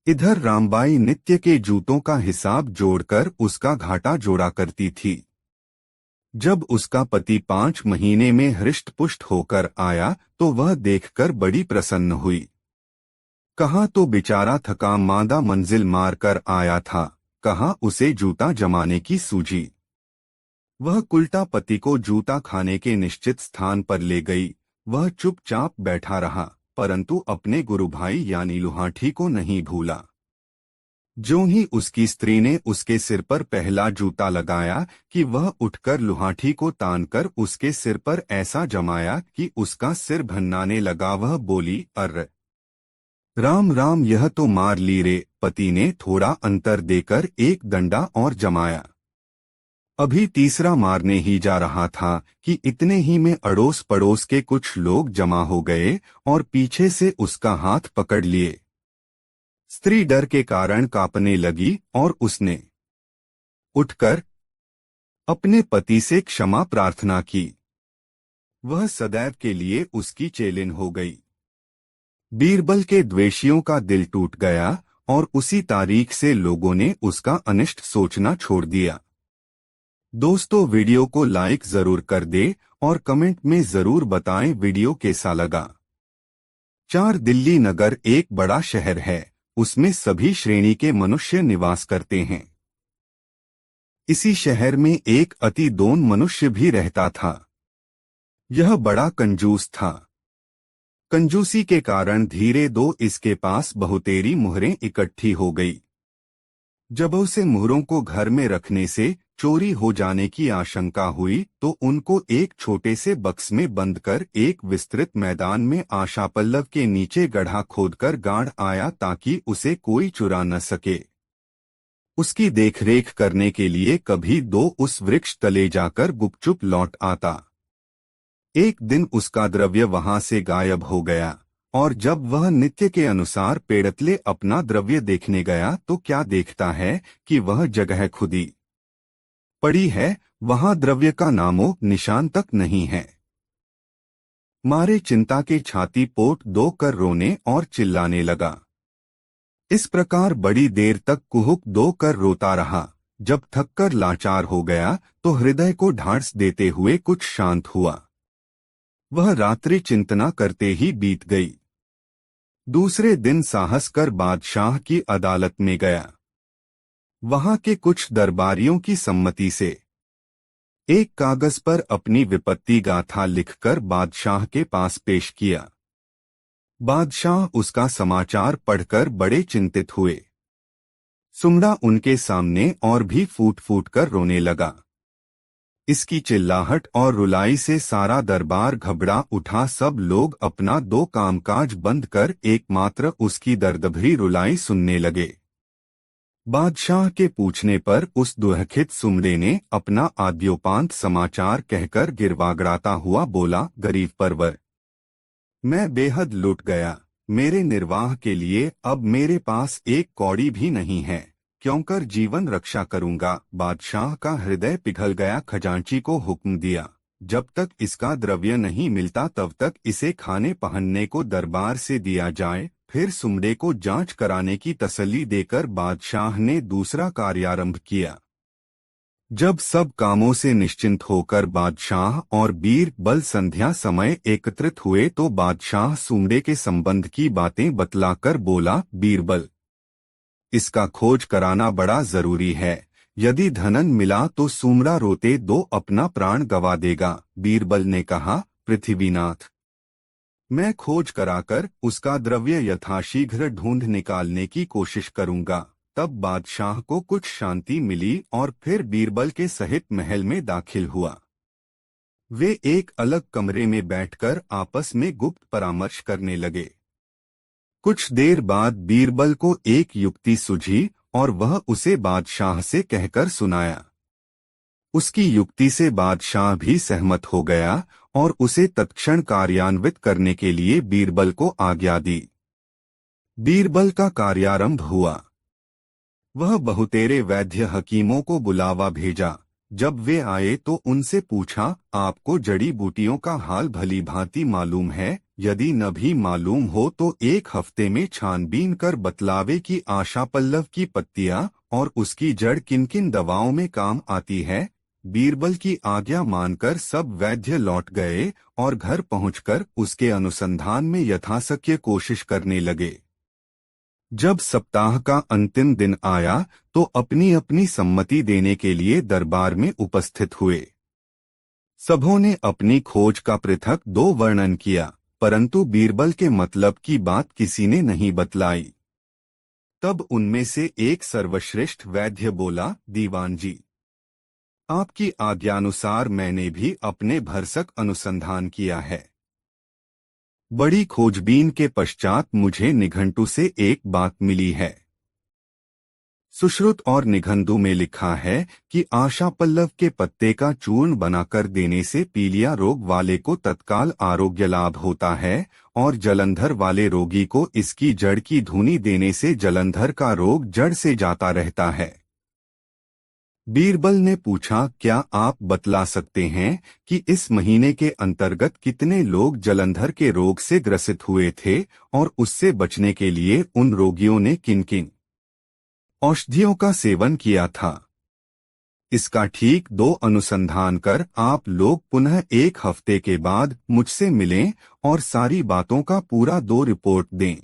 [SPEAKER 1] इधर रामबाई नित्य के जूतों का हिसाब जोड़कर उसका घाटा जोड़ा करती थी। जब उसका पति 5 महीने में हृष्ट-पुष्ट होकर आया तो वह देखकर बड़ी प्रसन्न हुई। कहाँ तो बेचारा थका मांदा मंजिल मारकर आया था, कहाँ उसे जूता जमाने की सूझी। वह कुल्टा पति को जूता खाने के निश्चित स्थान पर ले गई। वह चुपचाप बैठा रहा, परंतु अपने गुरु भाई यानी लुहाठी को नहीं भूला। ज्यों ही उसकी स्त्री ने उसके सिर पर पहला जूता लगाया कि वह उठकर लुहाठी को तानकर उसके सिर पर ऐसा जमाया कि उसका सिर भन्नाने लगा। वह बोली, अर्र राम राम, यह तो मार ली रे। पति ने थोड़ा अंतर देकर एक डंडा और जमाया। अभी तीसरा मारने ही जा रहा था कि इतने ही में अड़ोस पड़ोस के कुछ लोग जमा हो गए और पीछे से उसका हाथ पकड़ लिए। स्त्री डर के कारण कांपने लगी और उसने उठकर अपने पति से क्षमा प्रार्थना की। वह सदैव के लिए उसकी चेलिन हो गई। बीरबल के द्वेषियों का दिल टूट गया और उसी तारीख से लोगों ने उसका अनिष्ट सोचना छोड़ दिया। दोस्तों, वीडियो को लाइक जरूर कर दे और कमेंट में जरूर बताएं वीडियो कैसा लगा। 4 दिल्ली नगर एक बड़ा शहर है। उसमें सभी श्रेणी के मनुष्य निवास करते हैं। इसी शहर में एक अति दोन मनुष्य भी रहता था। यह बड़ा कंजूस था। कंजूसी के कारण धीरे दो इसके पास बहुतेरी मुहरें इकट्ठी हो गई। जब उसे मुहरों को घर में रखने से चोरी हो जाने की आशंका हुई तो उनको एक छोटे से बक्स में बंद कर एक विस्तृत मैदान में आशापल्लव के नीचे गड्ढा खोदकर गाड़ आया ताकि उसे कोई चुरा न सके। उसकी देखरेख करने के लिए कभी दो उस वृक्ष तले जाकर गुपचुप लौट आता। एक दिन उसका द्रव्य वहां से गायब हो गया और जब वह नित्य के अनुसार पेड़तले अपना द्रव्य देखने गया तो क्या देखता है कि वह जगह खुदी पड़ी है, वहां द्रव्य का नामो निशान तक नहीं है। मारे चिंता के छाती पोट दो कर रोने और चिल्लाने लगा। इस प्रकार बड़ी देर तक कुहुक दो कर रोता रहा। जब थककर लाचार हो गया तो हृदय को ढांढस देते हुए कुछ शांत हुआ। वह रात्रि चिंतना करते ही बीत गई। दूसरे दिन साहस कर बादशाह की अदालत में गया। वहां के कुछ दरबारियों की सम्मति से एक कागज पर अपनी विपत्ति गाथा लिखकर बादशाह के पास पेश किया। बादशाह उसका समाचार पढ़कर बड़े चिंतित हुए। सुमड़ा उनके सामने और भी फूट फूट कर रोने लगा। इसकी चिल्लाहट और रुलाई से सारा दरबार घबरा उठा। सब लोग अपना दो कामकाज बंद कर एकमात्र उसकी दर्दभरी रुलाई सुनने लगे। बादशाह के पूछने पर उस दुखित सुमड़े ने अपना आद्योपांत समाचार कहकर गिड़गिड़ाता हुआ बोला, गरीब परवर, मैं बेहद लुट गया। मेरे निर्वाह के लिए अब मेरे पास एक कौड़ी भी नहीं है। क्यों कर जीवन रक्षा करूंगा। बादशाह का हृदय पिघल गया। खजांची को हुक्म दिया, जब तक इसका द्रव्य नहीं मिलता तब तक इसे खाने पहनने को दरबार से दिया जाए। फिर सुमड़े को जांच कराने की तसल्ली देकर बादशाह ने दूसरा कार्यारंभ किया। जब सब कामों से निश्चिंत होकर बादशाह और बीरबल संध्या समय एकत्रित हुए तो बादशाह सुमड़े के संबंध की बातें बतलाकर बोला, बीरबल, इसका खोज कराना बड़ा जरूरी है। यदि धनन मिला तो सुमड़ा रोते दो अपना प्राण गवा देगा। बीरबल ने कहा, पृथ्वीनाथ, मैं खोज कराकर उसका द्रव्य यथाशीघ्र ढूंढ निकालने की कोशिश करूंगा। तब बादशाह को कुछ शांति मिली और फिर बीरबल के सहित महल में दाखिल हुआ। वे एक अलग कमरे में बैठकर आपस में गुप्त परामर्श करने लगे। कुछ देर बाद बीरबल को एक युक्ति सूझी और वह उसे बादशाह से कहकर सुनाया। उसकी युक्ति से बादशाह भी सहमत हो गया और उसे तत्क्षण कार्यान्वित करने के लिए बीरबल को आज्ञा दी। बीरबल का कार्यारंभ हुआ। वह बहुतेरे वैद्य हकीमों को बुलावा भेजा। जब वे आए तो उनसे पूछा, आपको जड़ी बूटियों का हाल भली भांति मालूम है? यदि न भी मालूम हो तो एक हफ्ते में छानबीन कर बतलावे कि आशा पल्लव की पत्तियां और उसकी जड़ किन किन दवाओं में काम आती है। बीरबल की आज्ञा मानकर सब वैद्य लौट गए और घर पहुंचकर उसके अनुसंधान में यथाशक्य कोशिश करने लगे। जब सप्ताह का अंतिम दिन आया तो अपनी अपनी सम्मति देने के लिए दरबार में उपस्थित हुए। सबों ने अपनी खोज का पृथक दो वर्णन किया, परंतु बीरबल के मतलब की बात किसी ने नहीं बतलाई। तब उनमें से एक सर्वश्रेष्ठ वैद्य बोला, दीवान जी, आपकी आज्ञानुसार मैंने भी अपने भरसक अनुसंधान किया है। बड़ी खोजबीन के पश्चात मुझे निघंटु से एक बात मिली है। सुश्रुत और निघंटु में लिखा है कि आशा पल्लव के पत्ते का चूर्ण बनाकर देने से पीलिया रोग वाले को तत्काल आरोग्य लाभ होता है और जलंधर वाले रोगी को इसकी जड़ की धुनी देने से जलंधर का रोग जड़ से जाता रहता है। बीरबल ने पूछा, क्या आप बतला सकते हैं कि इस महीने के अंतर्गत कितने लोग जलंधर के रोग से ग्रसित हुए थे और उससे बचने के लिए उन रोगियों ने किन किन औषधियों का सेवन किया था? इसका ठीक 2 अनुसंधान कर आप लोग पुनः एक हफ्ते के बाद मुझसे मिलें और सारी बातों का पूरा 2 रिपोर्ट दें।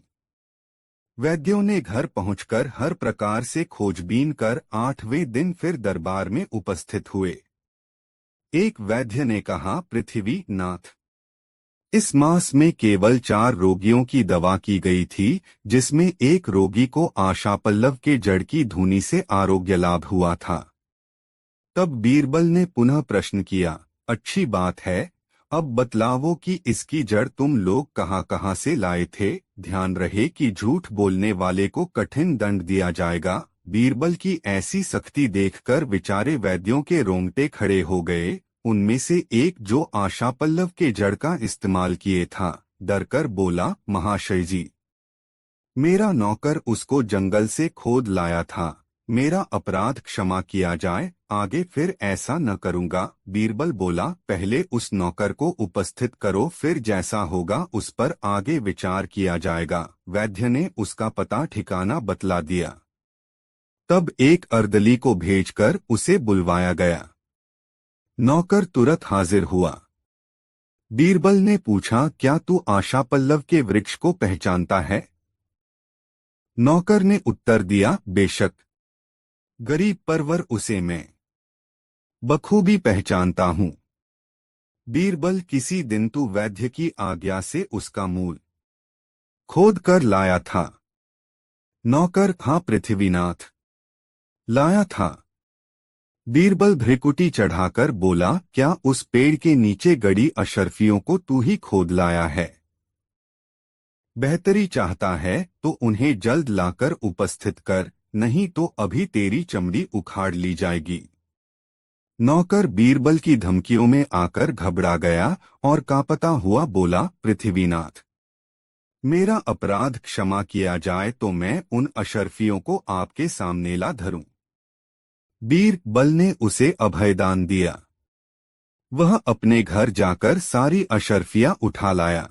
[SPEAKER 1] वैद्यों ने घर पहुंचकर हर प्रकार से खोजबीन कर 8वें दिन फिर दरबार में उपस्थित हुए। एक वैद्य ने कहा, पृथ्वीनाथ, इस मास में केवल 4 रोगियों की दवा की गई थी, जिसमें एक रोगी को आशा पल्लव के जड़ की धुनी से आरोग्य लाभ हुआ था। तब बीरबल ने पुनः प्रश्न किया, अच्छी बात है, अब बतलावो कि इसकी जड़ तुम लोग कहाँ से लाए थे। ध्यान रहे कि झूठ बोलने वाले को कठिन दंड दिया जाएगा। बीरबल की ऐसी सख्ती देखकर विचारे वैद्यों के रोंगटे खड़े हो गए। उनमें से एक, जो आशा पल्लव के जड़ का इस्तेमाल किए था, डरकर बोला, महाशय जी, मेरा नौकर उसको जंगल से खोद लाया था। मेरा अपराध क्षमा किया जाए, आगे फिर ऐसा न करूंगा। बीरबल बोला, पहले उस नौकर को उपस्थित करो, फिर जैसा होगा उस पर आगे विचार किया जाएगा। वैद्य ने उसका पता ठिकाना बतला दिया। तब एक अर्दली को भेजकर उसे बुलवाया गया। नौकर तुरंत हाजिर हुआ। बीरबल ने पूछा, क्या तू आशा पल्लव के वृक्ष को पहचानता है? नौकर ने उत्तर दिया, बेशक। गरीब परवर उसे मैं बखूबी पहचानता हूं। बीरबल, किसी दिन तू वैद्य की आज्ञा से उसका मूल खोद कर लाया था? नौकर, हाँ पृथ्वीनाथ, लाया था। बीरबल भ्रिकुटी चढ़ाकर बोला, क्या उस पेड़ के नीचे गड़ी अशर्फियों को तू ही खोद लाया है? बेहतरी चाहता है तो उन्हें जल्द लाकर उपस्थित कर, नहीं तो अभी तेरी चमड़ी उखाड़ ली जाएगी। नौकर बीरबल की धमकियों में आकर घबरा गया और कांपता हुआ बोला, पृथ्वीनाथ, मेरा अपराध क्षमा किया जाए तो मैं उन अशर्फियों को आपके सामने ला धरूं। बीरबल ने उसे अभयदान दिया। वह अपने घर जाकर सारी अशर्फियां उठा लाया।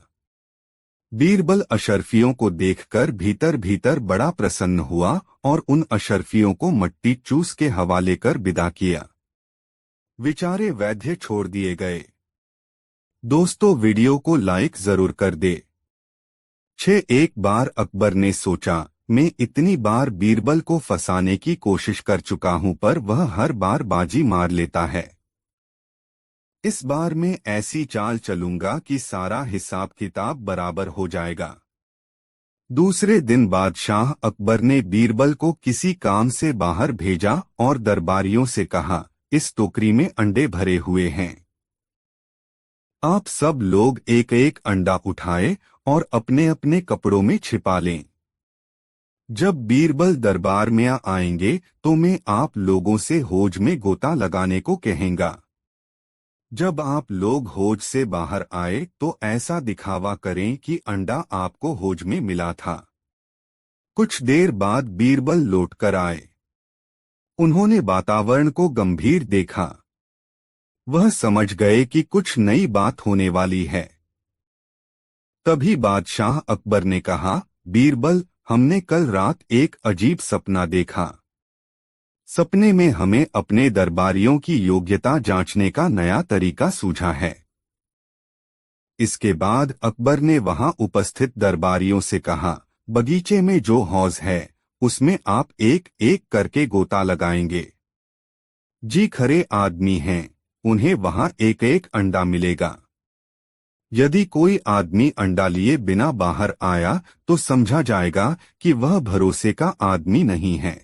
[SPEAKER 1] बीरबल अशर्फियों को देखकर भीतर भीतर बड़ा प्रसन्न हुआ और उन अशर्फियों को मट्टी चूस के हवाले कर विदा किया। बेचारे वैद्य छोड़ दिए गए। दोस्तों, वीडियो को लाइक जरूर कर दे। एक बार अकबर ने सोचा, मैं इतनी बार बीरबल को फंसाने की कोशिश कर चुका हूं पर वह हर बार बाजी मार लेता है। इस बार मैं ऐसी चाल चलूंगा कि सारा हिसाब किताब बराबर हो जाएगा। दूसरे दिन बादशाह अकबर ने बीरबल को किसी काम से बाहर भेजा और दरबारियों से कहा, इस टोकरी में अंडे भरे हुए हैं। आप सब लोग एक एक अंडा उठाए और अपने अपने कपड़ों में छिपा लें। जब बीरबल दरबार में आएंगे तो मैं आप लोगों से होज में गोता लगाने को कहेंगा। जब आप लोग होज से बाहर आए तो ऐसा दिखावा करें कि अंडा आपको होज में मिला था। कुछ देर बाद बीरबल लौटकर आए। उन्होंने वातावरण को गंभीर देखा। वह समझ गए कि कुछ नई बात होने वाली है। तभी बादशाह अकबर ने कहा, बीरबल, हमने कल रात एक अजीब सपना देखा। सपने में हमें अपने दरबारियों की योग्यता जांचने का नया तरीका सूझा है। इसके बाद अकबर ने वहां उपस्थित दरबारियों से कहा, बगीचे में जो हौज है उसमें आप एक एक करके गोता लगाएंगे। जी खरे आदमी हैं, उन्हें वहां एक एक अंडा मिलेगा। यदि कोई आदमी अंडा लिए बिना बाहर आया तो समझा जाएगा कि वह भरोसे का आदमी नहीं है।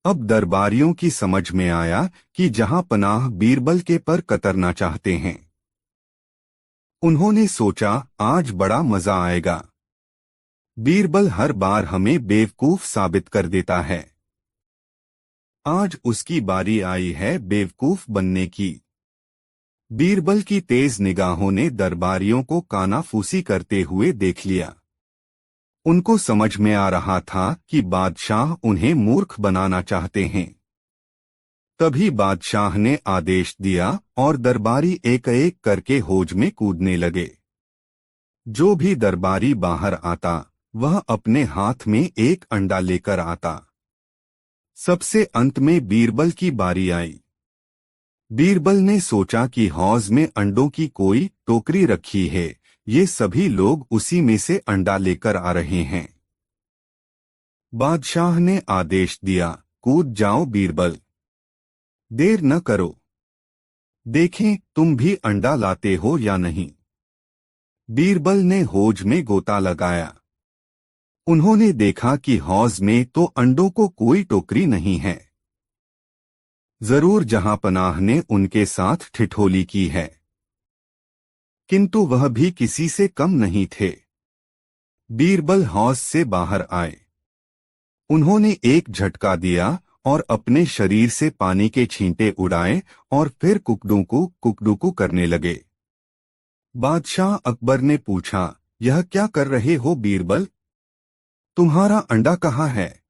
[SPEAKER 1] अब दरबारियों की समझ में आया कि जहां पनाह बीरबल के पर कतरना चाहते हैं। उन्होंने सोचा, आज बड़ा मजा आएगा। बीरबल हर बार हमें बेवकूफ साबित कर देता है। आज उसकी बारी आई है बेवकूफ बनने की। बीरबल की तेज निगाहों ने दरबारियों को कानाफूसी करते हुए देख लिया। उनको समझ में आ रहा था कि बादशाह उन्हें मूर्ख बनाना चाहते हैं। तभी बादशाह ने आदेश दिया और दरबारी एक एक करके होज में कूदने लगे। जो भी दरबारी बाहर आता वह अपने हाथ में एक अंडा लेकर आता। सबसे अंत में बीरबल की बारी आई। बीरबल ने सोचा कि हौज में अंडों की कोई टोकरी रखी है, ये सभी लोग उसी में से अंडा लेकर आ रहे हैं। बादशाह ने आदेश दिया, कूद जाओ बीरबल, देर न करो, देखें तुम भी अंडा लाते हो या नहीं। बीरबल ने हौज में गोता लगाया। उन्होंने देखा कि हौज में तो अंडों को कोई टोकरी नहीं है। जरूर जहांपनाह ने उनके साथ ठिठोली की है, किंतु वह भी किसी से कम नहीं थे। बीरबल हौज से बाहर आए। उन्होंने एक झटका दिया और अपने शरीर से पानी के छींटे उड़ाए और फिर कुकड़ू करने लगे। बादशाह अकबर ने पूछा, यह क्या कर रहे हो बीरबल? तुम्हारा अंडा कहाँ है?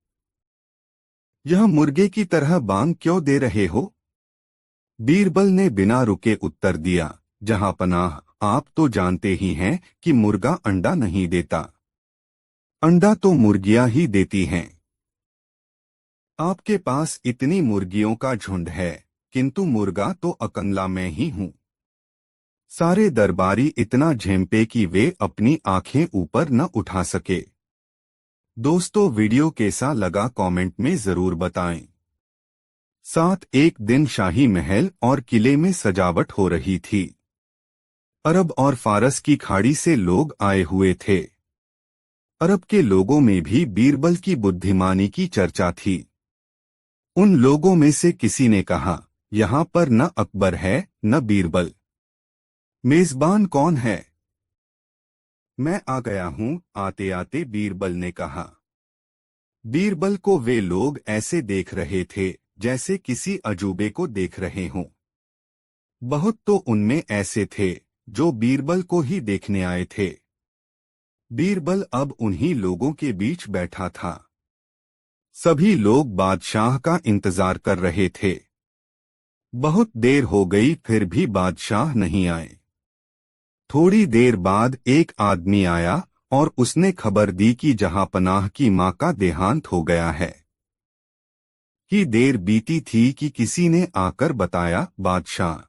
[SPEAKER 1] यह मुर्गे की तरह बांग क्यों दे रहे हो? बीरबल ने बिना रुके उत्तर दिया, जहांपनाह, आप तो जानते ही हैं कि मुर्गा अंडा नहीं देता। अंडा तो मुर्गियां ही देती हैं। आपके पास इतनी मुर्गियों का झुंड है, किंतु मुर्गा तो अकेला मैं ही हूँ। सारे दरबारी इतना झेंपे कि वे अपनी आंखें ऊपर न उठा सके। दोस्तों, वीडियो कैसा लगा कमेंट में जरूर बताएं। साथ एक दिन शाही महल और किले में सजावट हो रही थी। अरब और फारस की खाड़ी से लोग आए हुए थे। अरब के लोगों में भी बीरबल की बुद्धिमानी की चर्चा थी। उन लोगों में से किसी ने कहा, यहाँ पर न अकबर है न बीरबल। मेजबान कौन है? मैं आ गया हूँ, आते आते बीरबल ने कहा। बीरबल को वे लोग ऐसे देख रहे थे जैसे किसी अजूबे को देख रहे हों। बहुत तो उनमें ऐसे थे जो बीरबल को ही देखने आए थे। बीरबल अब उन्हीं लोगों के बीच बैठा था। सभी लोग बादशाह का इंतजार कर रहे थे। बहुत देर हो गई फिर भी बादशाह नहीं आए। थोड़ी देर बाद एक आदमी आया और उसने खबर दी कि जहांपनाह की मां का देहांत हो गया है। कि देर बीती थी कि किसी ने आकर बताया, बादशाह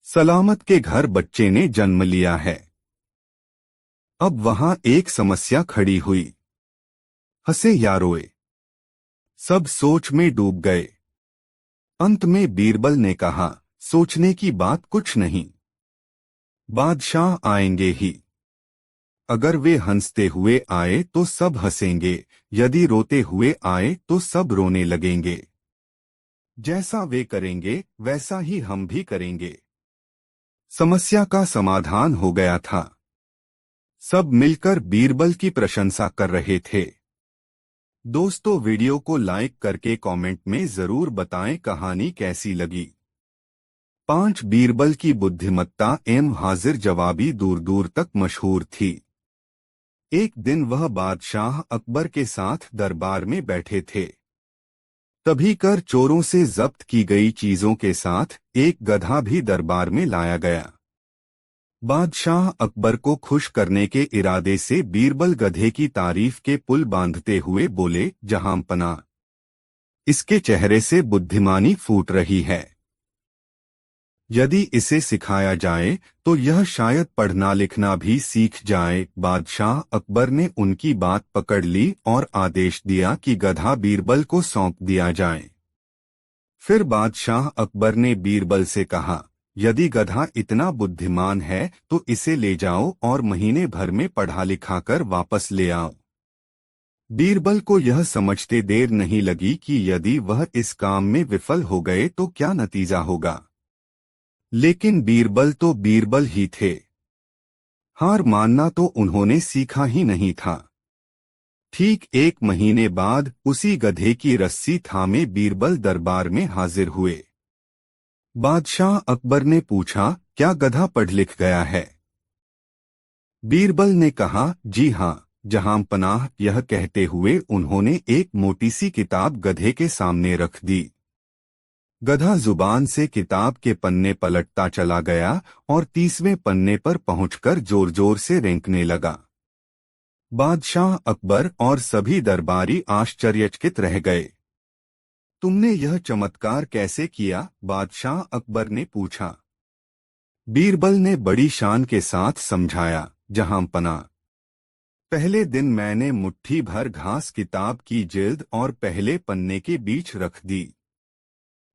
[SPEAKER 1] सलामत के घर बच्चे ने जन्म लिया है। अब वहां एक समस्या खड़ी हुई। हंसे या रोए, सब सोच में डूब गए। अंत में बीरबल ने कहा, सोचने की बात कुछ नहीं। बादशाह आएंगे ही। अगर वे हंसते हुए आए तो सब हंसेंगे, यदि रोते हुए आए तो सब रोने लगेंगे। जैसा वे करेंगे वैसा ही हम भी करेंगे। समस्या का समाधान हो गया था। सब मिलकर बीरबल की प्रशंसा कर रहे थे। दोस्तों, वीडियो को लाइक करके कमेंट में जरूर बताएं कहानी कैसी लगी। 5 बीरबल की बुद्धिमत्ता एवं हाजिर जवाबी दूर दूर तक मशहूर थी। एक दिन वह बादशाह अकबर के साथ दरबार में बैठे थे। तभी कर चोरों से जब्त की गई चीजों के साथ एक गधा भी दरबार में लाया गया। बादशाह अकबर को खुश करने के इरादे से बीरबल गधे की तारीफ के पुल बांधते हुए बोले, जहांपनाह, इसके चेहरे से बुद्धिमानी फूट रही है। यदि इसे सिखाया जाए तो यह शायद पढ़ना लिखना भी सीख जाए। बादशाह अकबर ने उनकी बात पकड़ ली और आदेश दिया कि गधा बीरबल को सौंप दिया जाए। फिर बादशाह अकबर ने बीरबल से कहा, यदि गधा इतना बुद्धिमान है तो इसे ले जाओ और महीने भर में पढ़ा लिखाकर वापस ले आओ। बीरबल को यह समझते देर नहीं लगी कि यदि वह इस काम में विफल हो गए तो क्या नतीजा होगा। लेकिन बीरबल तो बीरबल ही थे। हार मानना तो उन्होंने सीखा ही नहीं था। ठीक 1 महीने बाद उसी गधे की रस्सी थामे बीरबल दरबार में हाजिर हुए। बादशाह अकबर ने पूछा, क्या गधा पढ़ लिख गया है? बीरबल ने कहा, जी हाँ जहांपनाह। यह कहते हुए उन्होंने एक मोटी सी किताब गधे के सामने रख दी। गधा जुबान से किताब के पन्ने पलटता चला गया और 30वें पन्ने पर पहुंचकर जोर जोर से रेंकने लगा। बादशाह अकबर और सभी दरबारी आश्चर्यचकित रह गए। तुमने यह चमत्कार कैसे किया? बादशाह अकबर ने पूछा। बीरबल ने बड़ी शान के साथ समझाया, जहांपनाह, पहले दिन मैंने मुट्ठी भर घास किताब की जिल्द और पहले पन्ने के बीच रख दी।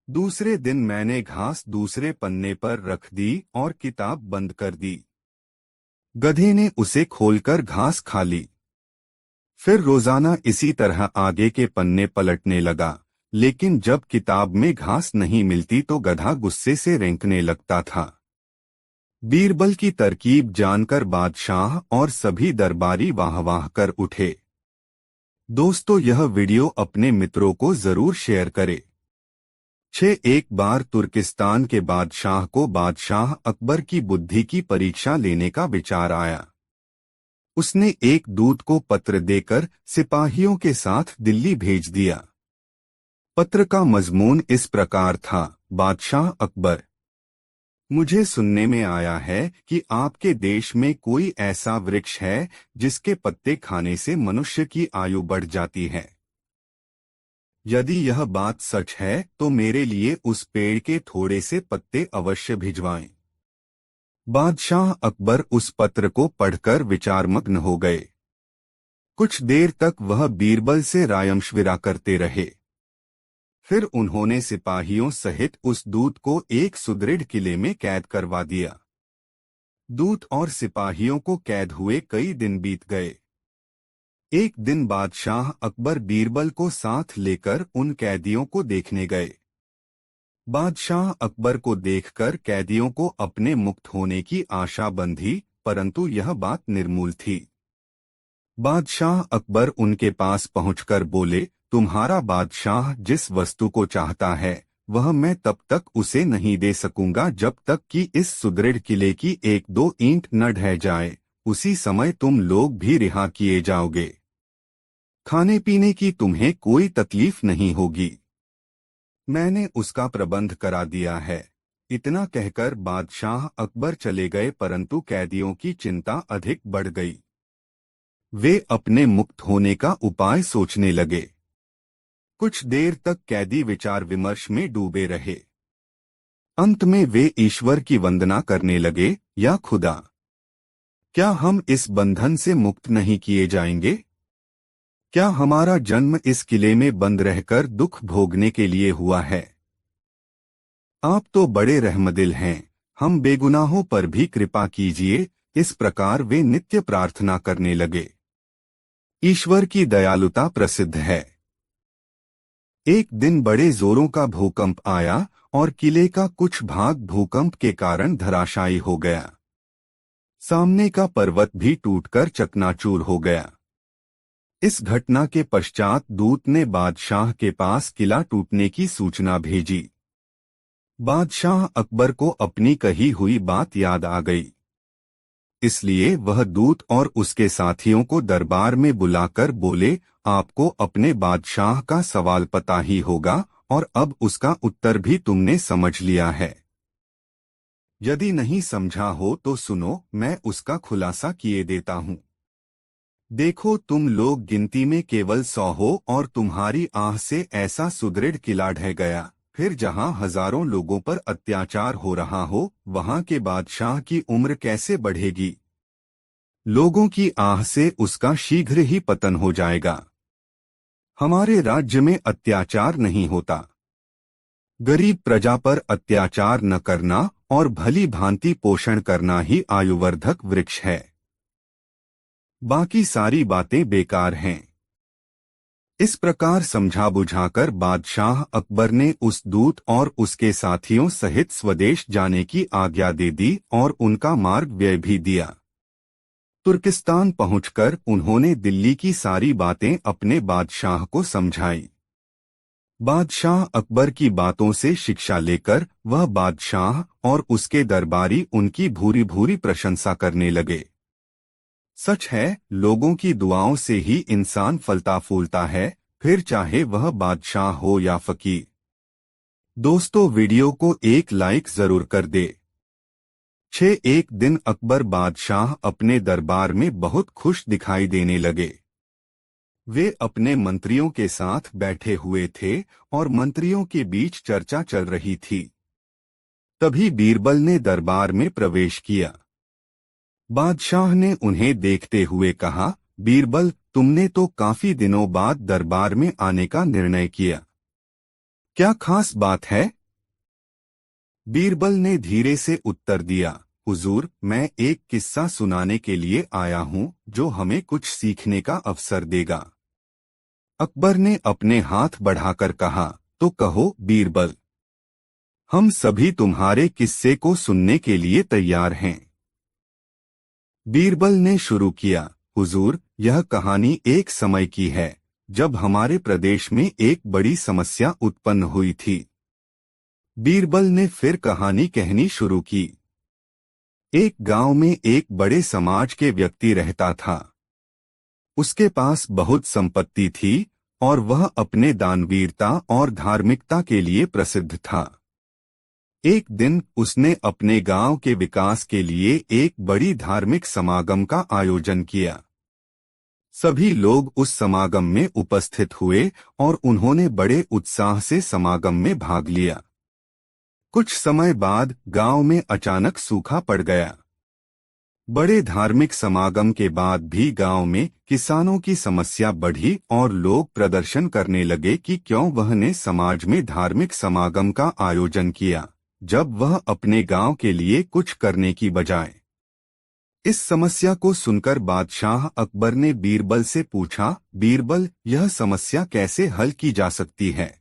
[SPEAKER 1] दूसरे दिन मैंने घास दूसरे पन्ने पर रख दी और किताब बंद कर दी। गधे ने उसे खोलकर घास खा ली। फिर रोजाना इसी तरह आगे के पन्ने पलटने लगा, लेकिन जब किताब में घास नहीं मिलती तो गधा गुस्से से रेंकने लगता था। बीरबल की तरकीब जानकर बादशाह और सभी दरबारी वाह वाह कर उठे। दोस्तों, यह वीडियो अपने मित्रों को जरूर शेयर करें। एक बार तुर्किस्तान के बादशाह को बादशाह अकबर की बुद्धि की परीक्षा लेने का विचार आया। उसने एक दूत को पत्र देकर सिपाहियों के साथ दिल्ली भेज दिया। पत्र का मजमून इस प्रकार था, बादशाह अकबर, मुझे सुनने में आया है कि आपके देश में कोई ऐसा वृक्ष है जिसके पत्ते खाने से मनुष्य की आयु बढ़ जाती है। यदि यह बात सच है तो मेरे लिए उस पेड़ के थोड़े से पत्ते अवश्य भिजवाएं। बादशाह अकबर उस पत्र को पढ़कर विचारमग्न हो गए। कुछ देर तक वह बीरबल से रायमशविरा करते रहे। फिर उन्होंने सिपाहियों सहित उस दूत को एक सुदृढ़ किले में कैद करवा दिया। दूत और सिपाहियों को कैद हुए कई दिन बीत गए। एक दिन बादशाह अकबर बीरबल को साथ लेकर उन कैदियों को देखने गए। बादशाह अकबर को देखकर कैदियों को अपने मुक्त होने की आशा बंधी, परंतु यह बात निर्मूल थी। बादशाह अकबर उनके पास पहुंचकर बोले, तुम्हारा बादशाह जिस वस्तु को चाहता है वह मैं तब तक उसे नहीं दे सकूंगा जब तक कि इस सुदृढ़ किले की एक दो ईंट न ढह जाए। उसी समय तुम लोग भी रिहा किए जाओगे। खाने पीने की तुम्हें कोई तकलीफ नहीं होगी। मैंने उसका प्रबंध करा दिया है। इतना कहकर बादशाह अकबर चले गए, परंतु कैदियों की चिंता अधिक बढ़ गई। वे अपने मुक्त होने का उपाय सोचने लगे। कुछ देर तक कैदी विचार विमर्श में डूबे रहे। अंत में वे ईश्वर की वंदना करने लगे, या खुदा, क्या हम इस बंधन से मुक्त नहीं किए जाएंगे? क्या हमारा जन्म इस किले में बंद रहकर दुख भोगने के लिए हुआ है? आप तो बड़े रहमदिल हैं, हम बेगुनाहों पर भी कृपा कीजिए। इस प्रकार वे नित्य प्रार्थना करने लगे। ईश्वर की दयालुता प्रसिद्ध है। एक दिन बड़े जोरों का भूकंप आया और किले का कुछ भाग भूकंप के कारण धराशायी हो गया। सामने का पर्वत भी टूटकर चकनाचूर हो गया। इस घटना के पश्चात दूत ने बादशाह के पास किला टूटने की सूचना भेजी। बादशाह अकबर को अपनी कही हुई बात याद आ गई। इसलिए वह दूत और उसके साथियों को दरबार में बुलाकर बोले, आपको अपने बादशाह का सवाल पता ही होगा और अब उसका उत्तर भी तुमने समझ लिया है। यदि नहीं समझा हो तो सुनो, मैं उसका खुलासा किए देता हूँ। देखो, तुम लोग गिनती में केवल 100 हो और तुम्हारी आह से ऐसा सुदृढ़ किला ढह गया। फिर जहाँ हजारों लोगों पर अत्याचार हो रहा हो वहाँ के बादशाह की उम्र कैसे बढ़ेगी? लोगों की आह से उसका शीघ्र ही पतन हो जाएगा। हमारे राज्य में अत्याचार नहीं होता। गरीब प्रजा पर अत्याचार न करना और भली भांति पोषण करना ही आयुवर्धक वृक्ष है। बाकी सारी बातें बेकार हैं। इस प्रकार समझा बुझाकर बादशाह अकबर ने उस दूत और उसके साथियों सहित स्वदेश जाने की आज्ञा दे दी और उनका मार्ग व्यय भी दिया। तुर्किस्तान पहुंचकर उन्होंने दिल्ली की सारी बातें अपने बादशाह को समझाई। बादशाह अकबर की बातों से शिक्षा लेकर वह बादशाह और उसके दरबारी उनकी भूरी भूरी प्रशंसा करने लगे। सच है, लोगों की दुआओं से ही इंसान फलता फूलता है, फिर चाहे वह बादशाह हो या फकीर। दोस्तों, वीडियो को एक लाइक जरूर कर दे। एक दिन अकबर बादशाह अपने दरबार में बहुत खुश दिखाई देने लगे। वे अपने मंत्रियों के साथ बैठे हुए थे और मंत्रियों के बीच चर्चा चल रही थी। तभी बीरबल ने दरबार में प्रवेश किया। बादशाह ने उन्हें देखते हुए कहा, बीरबल, तुमने तो काफी दिनों बाद दरबार में आने का निर्णय किया। क्या खास बात है? बीरबल ने धीरे से उत्तर दिया, हुजूर, मैं एक किस्सा सुनाने के लिए आया हूँ जो हमें कुछ सीखने का अवसर देगा। अकबर ने अपने हाथ बढ़ाकर कहा, तो कहो बीरबल, हम सभी तुम्हारे किस्से को सुनने के लिए तैयार हैं। बीरबल ने शुरू किया, हुजूर, यह कहानी एक समय की है जब हमारे प्रदेश में एक बड़ी समस्या उत्पन्न हुई थी। बीरबल ने फिर कहानी कहनी शुरू की। एक गांव में एक बड़े समाज के व्यक्ति रहता था। उसके पास बहुत संपत्ति थी और वह अपने दानवीरता और धार्मिकता के लिए प्रसिद्ध था। एक दिन उसने अपने गांव के विकास के लिए एक बड़ी धार्मिक समागम का आयोजन किया। सभी लोग उस समागम में उपस्थित हुए और उन्होंने बड़े उत्साह से समागम में भाग लिया। कुछ समय बाद गांव में अचानक सूखा पड़ गया। बड़े धार्मिक समागम के बाद भी गांव में किसानों की समस्या बढ़ी और लोग प्रदर्शन करने लगे कि क्यों वह ने समाज में धार्मिक समागम का आयोजन किया, जब वह अपने गांव के लिए कुछ करने की बजाय। इस समस्या को सुनकर बादशाह अकबर ने बीरबल से पूछा, बीरबल, यह समस्या कैसे हल की जा सकती है?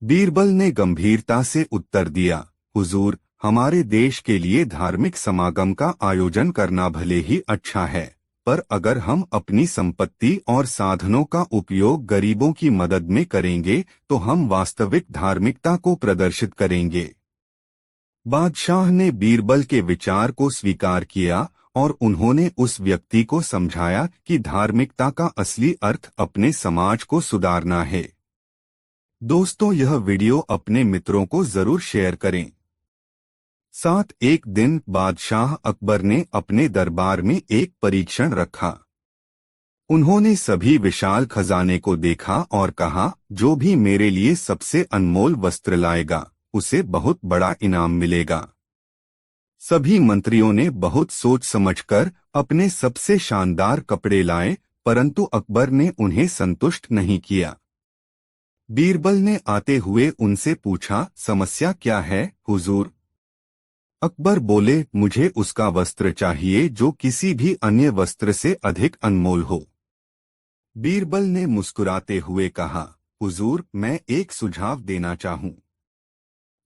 [SPEAKER 1] बीरबल ने गंभीरता से उत्तर दिया, हुजूर, हमारे देश के लिए धार्मिक समागम का आयोजन करना भले ही अच्छा है, पर अगर हम अपनी संपत्ति और साधनों का उपयोग गरीबों की मदद में करेंगे तो हम वास्तविक धार्मिकता को प्रदर्शित करेंगे। बादशाह ने बीरबल के विचार को स्वीकार किया और उन्होंने उस व्यक्ति को समझाया कि धार्मिकता का असली अर्थ अपने समाज को सुधारना है। दोस्तों, यह वीडियो अपने मित्रों को जरूर शेयर करें। साथ एक दिन बादशाह अकबर ने अपने दरबार में एक परीक्षण रखा। उन्होंने सभी विशाल खजाने को देखा और कहा, जो भी मेरे लिए सबसे अनमोल वस्त्र लाएगा उसे बहुत बड़ा इनाम मिलेगा। सभी मंत्रियों ने बहुत सोच समझकर अपने सबसे शानदार कपड़े लाए, परंतु अकबर ने उन्हें संतुष्ट नहीं किया। बीरबल ने आते हुए उनसे पूछा, समस्या क्या है हुजूर? अकबर बोले, मुझे उसका वस्त्र चाहिए जो किसी भी अन्य वस्त्र से अधिक अनमोल हो। बीरबल ने मुस्कुराते हुए कहा, हुजूर, मैं एक सुझाव देना चाहूं।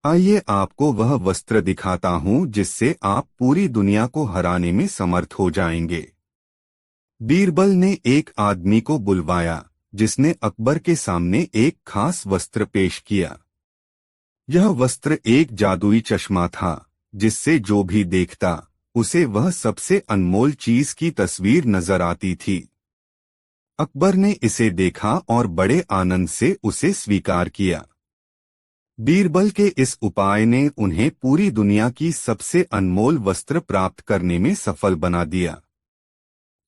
[SPEAKER 1] आइए आपको वह वस्त्र दिखाता हूं जिससे आप पूरी दुनिया को हराने में समर्थ हो जाएंगे। बीरबल ने एक आदमी को बुलवाया जिसने अकबर के सामने एक खास वस्त्र पेश किया। यह वस्त्र एक जादुई चश्मा था जिससे जो भी देखता उसे वह सबसे अनमोल चीज की तस्वीर नजर आती थी। अकबर ने इसे देखा और बड़े आनंद से उसे स्वीकार किया। बीरबल के इस उपाय ने उन्हें पूरी दुनिया की सबसे अनमोल वस्त्र प्राप्त करने में सफल बना दिया।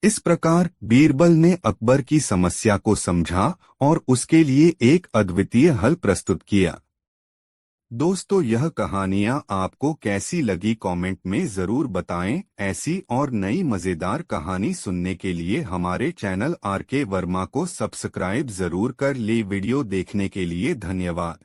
[SPEAKER 1] इस प्रकार बीरबल ने अकबर की समस्या को समझा और उसके लिए एक अद्वितीय हल प्रस्तुत किया। दोस्तों, यह कहानियाँ आपको कैसी लगी कमेंट में ज़रूर बताएं। ऐसी और नई मज़ेदार कहानी सुनने के लिए हमारे चैनल आर के वर्मा को सब्सक्राइब ज़रूर कर ले। वीडियो देखने के लिए धन्यवाद।